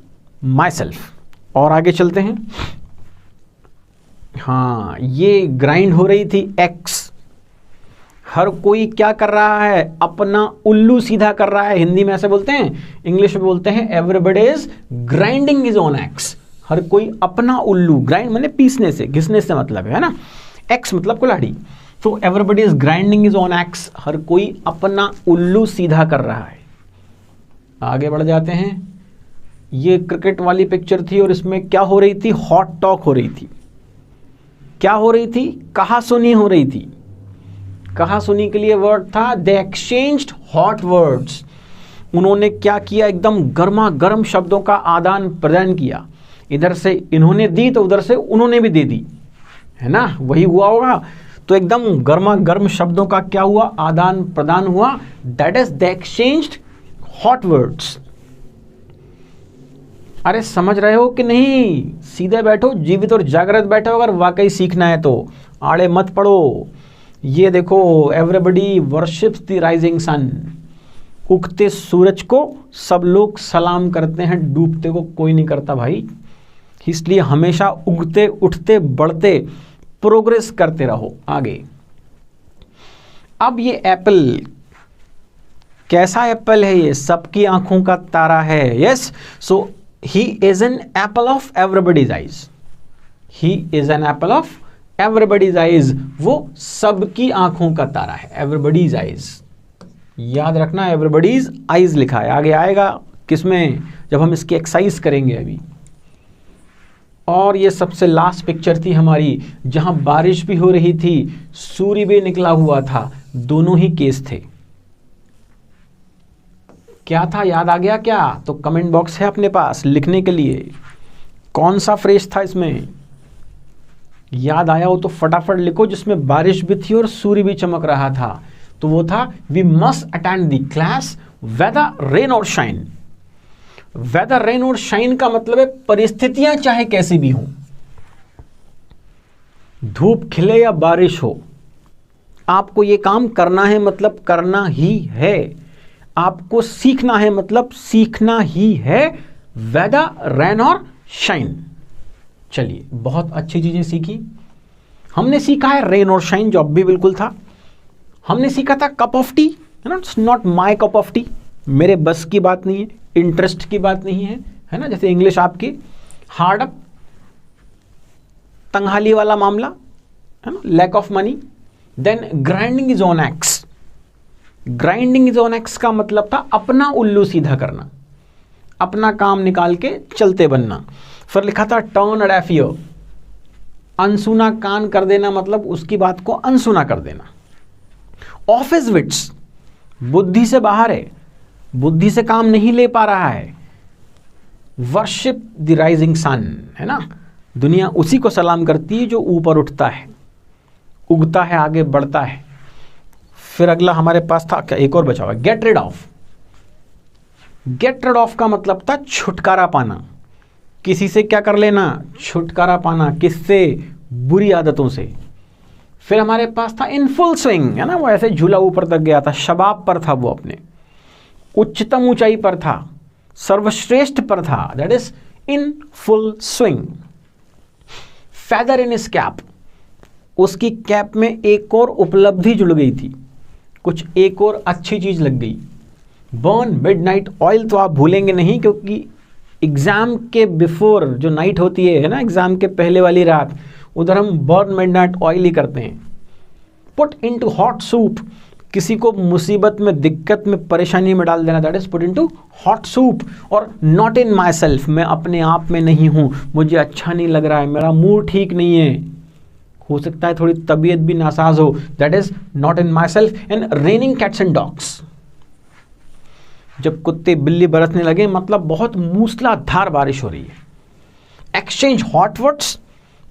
my self. और आगे चलते हैं। हाँ, ये ग्राइंड हो रही थी एक्स। हर कोई क्या कर रहा है, अपना उल्लू सीधा कर रहा है। हिंदी में ऐसे बोलते हैं, इंग्लिश में बोलते हैं everybody is grinding is on axe. हर कोई अपना उल्लू, ग्राइंड माने पीसने से, घिसने से मतलब है ना, एक्स मतलब कुल्हाड़ी। तो everybody is grinding is on axe, हर कोई अपना उल्लू सीधा कर रहा है। आगे बढ़ जाते हैं। ये क्रिकेट वाली पिक्चर थी और इसमें क्या हो रही थी, हॉट टॉक हो रही थी। क्या हो रही थी, कहा सुनी हो रही थी। कहा सुनी के लिए वर्ड था दे एक्सचेंज्ड हॉट वर्ड्स। उन्होंने क्या किया, एकदम गर्मा गर्म शब्दों का आदान प्रदान किया। इधर से इन्होंने दी तो उधर से उन्होंने भी दे दी, है ना, वही हुआ होगा। तो एकदम गर्मा गर्म शब्दों का क्या हुआ, आदान प्रदान हुआ। That is they exchanged hot words. अरे समझ रहे हो कि नहीं, सीधे बैठो, जीवित और जागृत बैठो। अगर वाकई सीखना है तो आड़े मत पड़ो। ये देखो, everybody worships the rising sun. उगते सूरज को सब लोग सलाम करते हैं, डूबते को कोई नहीं करता भाई। इसलिए हमेशा उगते, उठते, बढ़ते, प्रोग्रेस करते रहो आगे। अब ये एप्पल, कैसा एप्पल है ये, सबकी आंखों का तारा है। Yes, so he is an apple of everybody's eyes. He is an apple of everybody's eyes. वो सबकी आंखों का तारा है, everybody's eyes। याद रखना, everybody's eyes लिखा है। आगे आएगा किसमें, जब हम इसकी एक्सरसाइज करेंगे अभी। और ये सबसे लास्ट पिक्चर थी हमारी, जहां बारिश भी हो रही थी, सूर्य भी निकला हुआ था, दोनों ही केस थे। क्या था, याद आ गया क्या? तो कमेंट बॉक्स है अपने पास लिखने के लिए। कौन सा फ्रेज था इसमें, याद आया हो तो फटाफट लिखो, जिसमें बारिश भी थी और सूर्य भी चमक रहा था। तो वो था we must attend the class whether rain और शाइन। वेदर रेन और शाइन का मतलब है परिस्थितियां चाहे कैसी भी हों, धूप खिले या बारिश हो, आपको ये काम करना है, मतलब करना ही है। आपको सीखना है, मतलब सीखना ही है, वेदर रेन और शाइन। चलिए, बहुत अच्छी चीजें सीखी हमने। सीखा है रेन और शाइन, जो अब भी बिल्कुल था। हमने सीखा था कप ऑफ टी, है ना, it's not my cup of T, मेरे बस की बात नहीं है, इंटरेस्ट की बात नहीं है, है ना। जैसे इंग्लिश आपकी हार्ड अप, तंगहाली वाला मामला, है ना, lack of money. Then grinding is on axe. Grinding is on axe का मतलब था अपना उल्लू सीधा करना, अपना काम निकाल के चलते बनना। फिर लिखा था टर्न डेफ ईयर, अनसुना कान कर देना, मतलब उसकी बात को अनसुना कर देना। ऑफ हिज विट्स, बुद्धि से बाहर है, बुद्धि से काम नहीं ले पा रहा है। वर्शिप द राइजिंग सन, है ना, दुनिया उसी को सलाम करती है जो ऊपर उठता है, उगता है, आगे बढ़ता है। फिर अगला हमारे पास था क्या, एक और बचा हुआ, get rid of. Get rid of का मतलब था छुटकारा पाना, किसी से क्या कर लेना, छुटकारा पाना। किससे, बुरी आदतों से। फिर हमारे पास था इन फुल स्विंग, है ना, वो ऐसे झूला ऊपर तक गया था, शबाब पर था, वो अपने उच्चतम ऊंचाई पर था, सर्वश्रेष्ठ पर था। That is in full swing. Feather in his cap, उसकी कैप में एक और उपलब्धि जुड़ गई थी, कुछ एक और अच्छी चीज़ लग गई। बर्न मिडनाइट ऑयल तो आप भूलेंगे नहीं, क्योंकि एग्ज़ाम के बिफोर जो नाइट होती है ना, एग्ज़ाम के पहले वाली रात, उधर हम बर्न मिडनाइट ऑयल ही करते हैं। पुट इनटू हॉट सूप, किसी को मुसीबत में, दिक्कत में, परेशानी में डाल देना, that is put into hot soup. और नॉट इन माई सेल्फ, मैं अपने आप में नहीं हूँ, मुझे अच्छा नहीं लग रहा है, मेरा मूड ठीक नहीं है, हो सकता है थोड़ी तबीयत भी नासाज हो, that is not in my self. And raining cats and dogs, जब कुत्ते बिल्ली बरसने लगे, मतलब बहुत मूसलाधार बारिश हो रही है। एक्सचेंज हॉट वर्ड्स,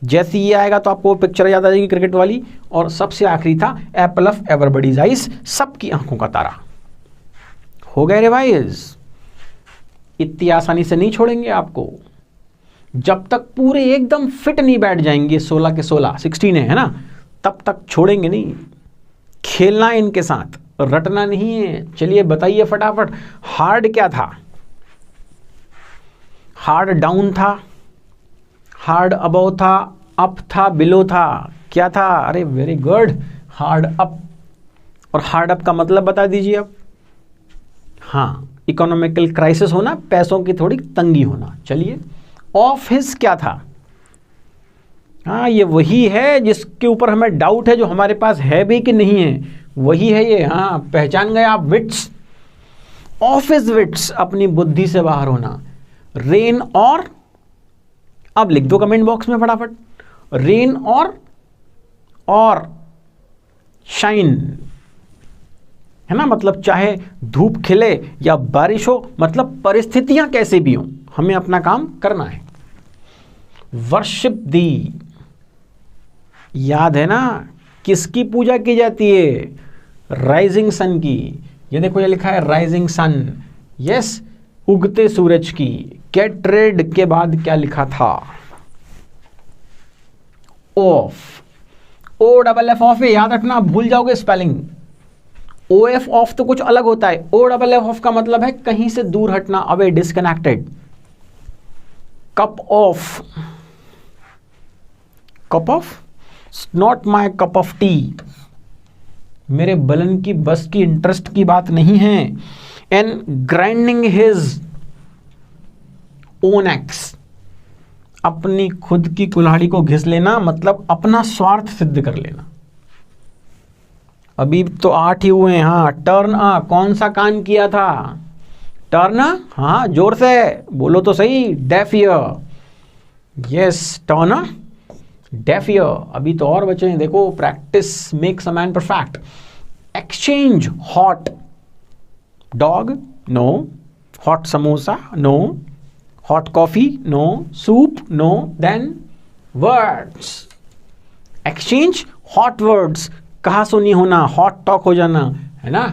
जैसे ये आएगा तो आपको पिक्चर याद आ जाएगी क्रिकेट वाली। और सबसे आखिरी था एप्पल ऑफ एवरीबॉडीज आइज, सबकी आंखों का तारा। हो गए रिवाइज, इतनी आसानी से नहीं छोड़ेंगे आपको, जब तक पूरे एकदम फिट नहीं बैठ जाएंगे 16 के 16, 16 है ना, तब तक छोड़ेंगे नहीं। खेलना है इनके साथ, रटना नहीं है। चलिए बताइए फटाफट, हार्ड क्या था? हार्ड डाउन था, हार्ड अबव था, अप था, बिलो था, क्या था? अरे वेरी गुड, हार्ड अप। और हार्ड अप का मतलब बता दीजिए अब। हाँ, इकोनॉमिकल क्राइसिस होना, पैसों की थोड़ी तंगी होना। चलिए, ऑफ हिज क्या था? हाँ, ये वही है जिसके ऊपर हमें डाउट है, जो हमारे पास है भी कि नहीं है, वही है ये। हाँ, पहचान गए आप, विट्स। ऑफ हिज विट्स, अपनी बुद्धि से बाहर होना। रेन और, अब लिख दो कमेंट बॉक्स में फटाफट, रेन और शाइन, है ना, मतलब चाहे धूप खिले या बारिश हो, मतलब परिस्थितियां कैसे भी हों, हमें अपना काम करना है। वर्शिप दी, याद है ना किसकी पूजा की जाती है? राइजिंग सन की। ये देखो, ये लिखा है राइजिंग सन, यस, उगते सूरज की। गेट रेड के बाद क्या लिखा था? Off, O double F off है, याद रखना, भूल जाओगे स्पेलिंग। ओ एफ ऑफ तो कुछ अलग होता है, ओ डबल एफ ऑफ का मतलब है कहीं से दूर हटना, away, disconnected. Cup of, cup of, not my cup of T, मेरे बलन की बस की, इंटरेस्ट की बात नहीं है। And grinding his own x, अपनी खुद की कुल्हाड़ी को घिस लेना, मतलब अपना स्वार्थ सिद्ध कर लेना। अभी तो 8 ही हुए हैं। हाँ, टर्न अ, कौन सा कान किया था? टर्न, हाँ जोर से बोलो तो सही। Deaf ear, yes, turn deaf ear. अभी तो और बचे हैं, देखो, practice makes a man perfect. Exchange hot dog, no. Hot samosa, no. Hot coffee, no. Soup, no. Then words, exchange hot words, कहा सुनी होना, हॉट टॉक हो जाना, है ना,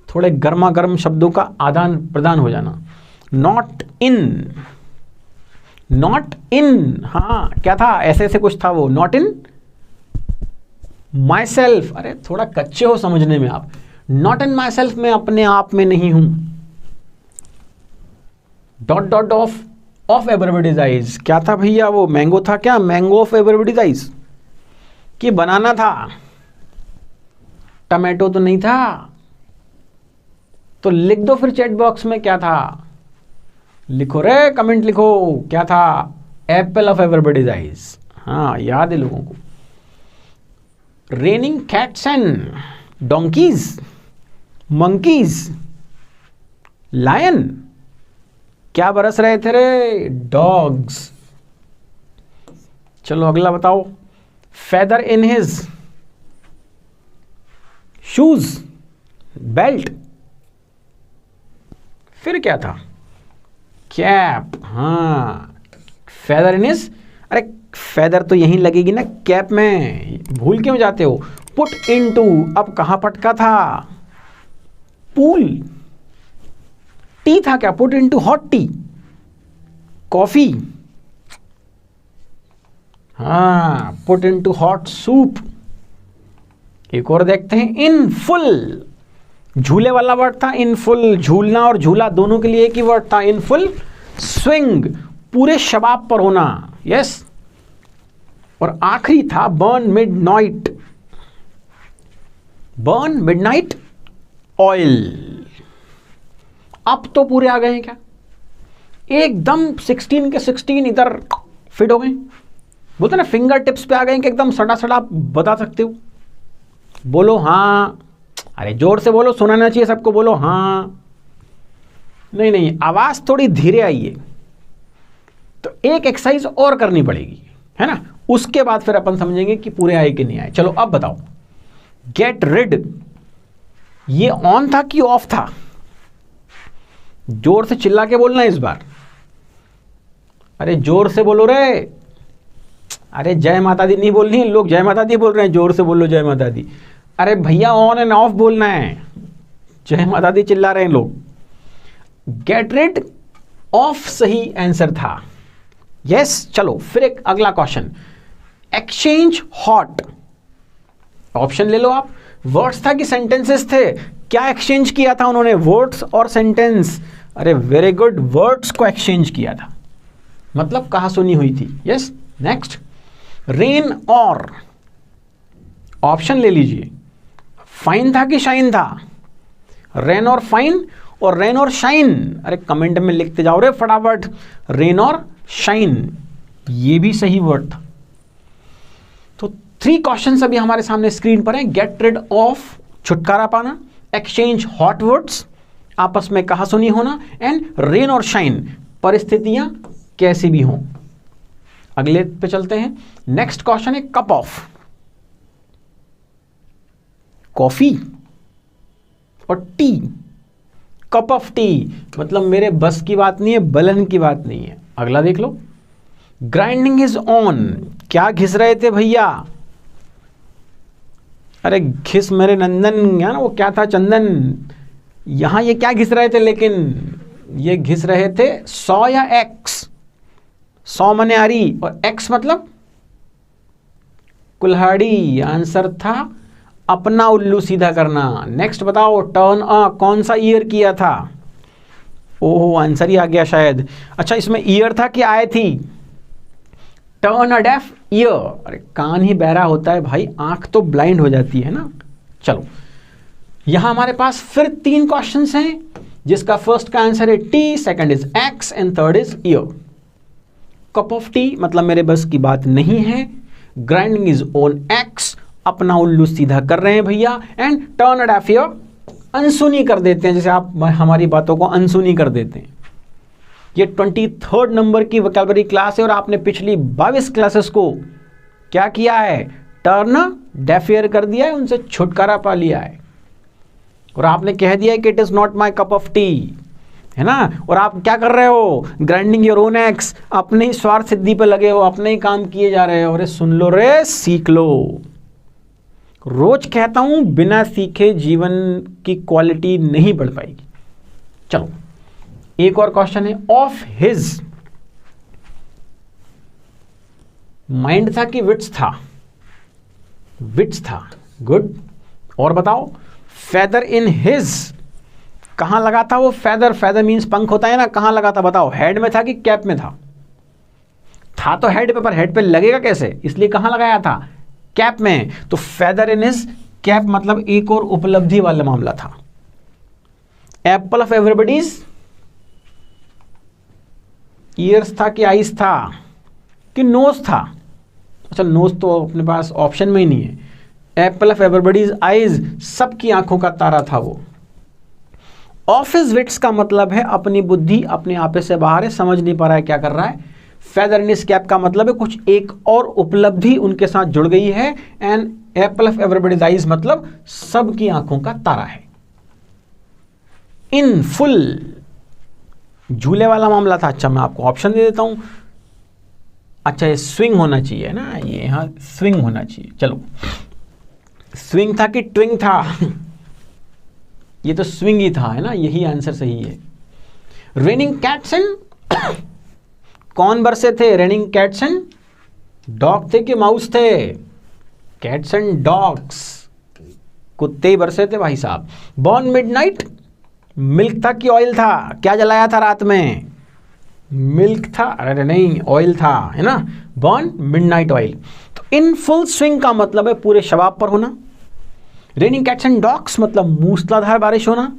थोड़े गर्मा गर्म शब्दों का आदान प्रदान हो जाना। नॉट इन, नॉट इन, हाँ क्या था? ऐसे ऐसे कुछ था वो, नॉट इन माई सेल्फ। अरे थोड़ा कच्चे हो समझने में आप। नॉट इन माई सेल्फ, मैं अपने आप में नहीं हूं। Dot dot of, of everybody's eyes, क्या था भैया वो? मैंगो था क्या? मैंगो ऑफ एवरीबॉडीज आइज कि बनाना था? टमाटो तो नहीं था। तो लिख दो फिर चैट बॉक्स में क्या था। लिखो रे, कमेंट लिखो, क्या था? Apple of everybody's eyes. हाँ, याद है लोगों को। Raining cats and donkeys, monkeys, lion, क्या बरस रहे थे रे? डॉग्स। चलो अगला बताओ। Feather in his shoes, belt, फिर क्या था? कैप, हाँ, फेदर इन हिज, अरे फेदर तो यहीं लगेगी ना कैप में, भूल क्यों जाते हो? पुट इनटू, अब कहां पटका था? पूल। टी था क्या? Put into hot T. Coffee, हाँ, पुट इनटू हॉट सूप। एक और देखते हैं, इन फुल, झूले वाला वर्ड था इन फुल। झूलना और झूला दोनों के लिए एक ही वर्ड था, इन फुल स्विंग, पूरे शबाब पर होना, यस। और आखिरी था burn midnight, burn midnight oil. अब तो पूरे आ गए हैं क्या, एकदम 16 के 16 इधर फिट हो गए, बोलते ना फिंगर टिप्स पे आ गए कि एकदम सड़ा सड़ा आप बता सकते हो। बोलो हाँ, अरे जोर से बोलो, सुनाना चाहिए सबको, बोलो हाँ। नहीं नहीं, आवाज थोड़ी धीरे आई है, तो एक एक्सरसाइज और करनी पड़ेगी, है ना, उसके बाद फिर अपन समझेंगे कि पूरे आए कि नहीं आए। चलो अब बताओ, गेट रिड ये ऑन था कि ऑफ था? जोर से चिल्ला के बोलना इस बार, अरे जोर से बोलो रे। अरे जय माता दी नहीं बोलनी, लोग जय माता दी बोल रहे हैं, जोर से बोलो जय माता दी। अरे भैया ऑन एंड ऑफ बोलना है, जय माता दी चिल्ला रहे हैं लोग। गेट रिड ऑफ सही आंसर था, यस। चलो फिर एक अगला क्वेश्चन, एक्सचेंज हॉट, ऑप्शन ले लो आप। वर्ड्स था कि सेंटेंसेस थे? क्या एक्सचेंज किया था उन्होंने, वर्ड्स और सेंटेंस? अरे वेरी गुड, वर्ड्स को एक्सचेंज किया था, मतलब कहा सुनी हुई थी, यस। नेक्स्ट, रेन और, ऑप्शन ले लीजिए, फाइन था कि शाइन था? रेन और फाइन और रेन और शाइन, अरे कमेंट में लिखते जाओ रे फटाफट, रेन और शाइन, ये भी सही वर्ड था। तो 3 क्वेश्चंस अभी हमारे सामने स्क्रीन पर हैं, गेट रिड ऑफ छुटकारा पाना, एक्सचेंज हॉट वर्ड्स आपस में कहा सुनी होना, एंड रेन और शाइन परिस्थितियां कैसी भी हों। अगले पे चलते हैं। नेक्स्ट क्वेश्चन है कप ऑफ, कॉफी और टी। कप ऑफ टी मतलब मेरे बस की बात नहीं है, बलन की बात नहीं है। अगला देख लो, ग्राइंडिंग इज ऑन, क्या घिस रहे थे भैया? अरे घिस मेरे नंदन, या ना वो क्या था, चंदन। यहां ये क्या घिस रहे थे, लेकिन ये घिस रहे थे 100 या एक्स। 100 मने आरी और एक्स मतलब कुल्हाड़ी। आंसर था अपना उल्लू सीधा करना। नेक्स्ट बताओ, टर्न अ कौन सा ईयर किया था? ओहो आंसर ही आ गया शायद। अच्छा इसमें ईयर था कि आए थी? टर्न अ डेफ ईयर, अरे कान ही बहरा होता है भाई, आंख तो ब्लाइंड हो जाती है ना। चलो यहां हमारे पास फिर 3 क्वेश्चंस हैं, जिसका फर्स्ट का आंसर है T, second is x and third is year. Cup of T मतलब मेरे बस की बात नहीं है, ग्राइंडिंग इज ऑन एक्स अपना उल्लू सीधा कर रहे हैं भैया, and turn a deaf ear अनसुनी कर देते हैं, जैसे आप हमारी बातों को अनसुनी कर देते हैं। ये 23rd नंबर की वोकैबुलरी क्लास है और आपने पिछली 22 क्लासेस को क्या किया है, टर्न डेफ ईयर कर दिया है, उनसे छुटकारा पा लिया है और आपने कह दिया है कि it is not my cup of T, है ना। और आप क्या कर रहे हो, ग्राइंडिंग योर ओन एक्स, अपने ही स्वार्थ सिद्धि पे लगे हो, अपने ही काम किए जा रहे हो। अरे सुन लो रे, सीख लो। रोज कहता हूं बिना सीखे जीवन की क्वालिटी नहीं बढ़ पाएगी। चलो एक और क्वेश्चन है, ऑफ हिज, माइंड था कि विट्स था? विट्स था, गुड। और बताओ, फेदर इन हिज, कहां लगा था वो फेदर? फेदर मीन्स पंख होता है ना, कहां लगा था बताओ? हेड में था कि कैप में था? था तो हेड पे, पर हेड पे लगेगा कैसे, इसलिए कहां लगाया था? कैप में। तो फेदर इन हिज कैप मतलब एक और उपलब्धि वाला मामला था। एप्पल ऑफ एवरीबॉडीज, ईयर्स था कि आईज था कि नोज था? अच्छा नोज तो अपने पास ऑप्शन में ही नहीं है। एप्पल ऑफ एवरीबॉडीज आईज, सबकी आंखों का तारा था वो। ऑफ हिज विट्स का मतलब है अपनी बुद्धि अपने आपे से बाहर है, समझ नहीं पा रहा है क्या कर रहा है। फेदर इन हिज कैप का मतलब है कुछ एक और उपलब्धि उनके साथ जुड़ गई है। And Apple of everybody's eyes मतलब सबकी आंखों का तारा है। इन फुल झूले वाला मामला था। अच्छा मैं आपको ऑप्शन दे देता हूं। अच्छा ये स्विंग होना चाहिए ना, ये यहां स्विंग होना चाहिए। चलो स्विंग था कि ट्विंग था? ये तो स्विंग ही था, है ना, यही आंसर सही है। रेनिंग कैट्स एंड कौन बरसे थे? रेनिंग कैट्स एंड डॉग थे कि माउस थे? कैट्स एंड डॉग्स, कुत्ते ही बरसे थे भाई साहब। बॉर्न मिडनाइट, मिल्क था कि ऑयल था? क्या जलाया था रात में? मिल्क था? अरे नहीं ऑयल था, है ना। Born midnight oil. In full swing का मतलब है पूरे शबाब पर होना। रेनिंग कैट्स एंड डॉग्स मतलब मूसलाधार बारिश होना।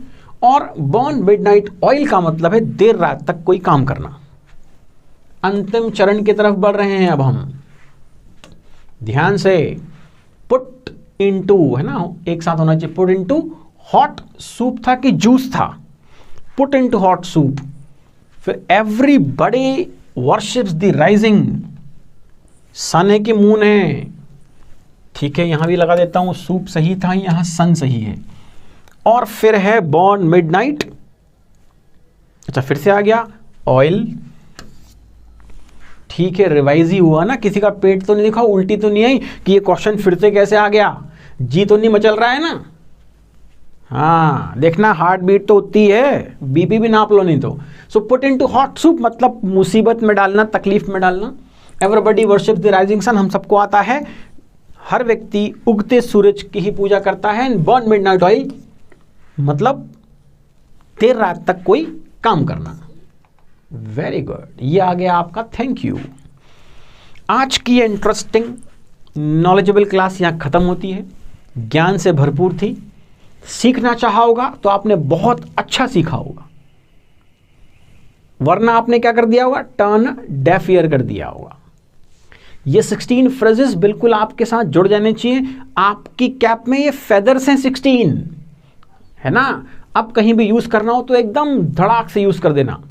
और बर्न मिडनाइट ऑयल का मतलब है देर रात तक कोई काम करना। अंतिम चरण की तरफ बढ़ रहे हैं अब हम, ध्यान से। पुट इनटू, है ना, एक साथ होना चाहिए। पुट इनटू हॉट सूप था कि जूस था? Put into hot soup. फिर everybody worships the rising sun है कि मून है? ठीक है, यहां भी लगा देता हूं, सूप सही था, यहां सन सही है। और फिर है बॉर्न मिडनाइट। अच्छा, फिर से आ गया ऑयल। ठीक है, रिवाइज ही हुआ ना, किसी का पेट तो नहीं दिखा, उल्टी तो नहीं आई कि ये क्वेश्चन फिर से कैसे आ गया, जी तो नहीं मचल रहा है ना? हाँ, देखना हार्ट बीट तो उतनी है, बीपी भी नाप लो नहीं तो। So put into hot soup मतलब मुसीबत में डालना, तकलीफ में डालना। Everybody worships the rising sun, हम सबको आता है, हर व्यक्ति उगते सूरज की ही पूजा करता है। बर्न मिडनाइट ऑयल मतलब देर रात तक कोई काम करना। वेरी गुड, ये आ गया आपका। Thank you. आज की इंटरेस्टिंग नॉलेजेबल क्लास यहाँ खत्म होती है, ज्ञान से भरपूर थी। सीखना चाहा होगा तो आपने बहुत अच्छा सीखा होगा, वरना आपने क्या कर दिया होगा, टर्न डेफ ईयर कर दिया होगा। ये 16 फ्रेजेस बिल्कुल आपके साथ जुड़ जाने चाहिए। आपकी कैप में ये फेदर्स हैं 16, है ना? अब कहीं भी यूज करना हो तो एकदम धड़ाक से यूज कर देना।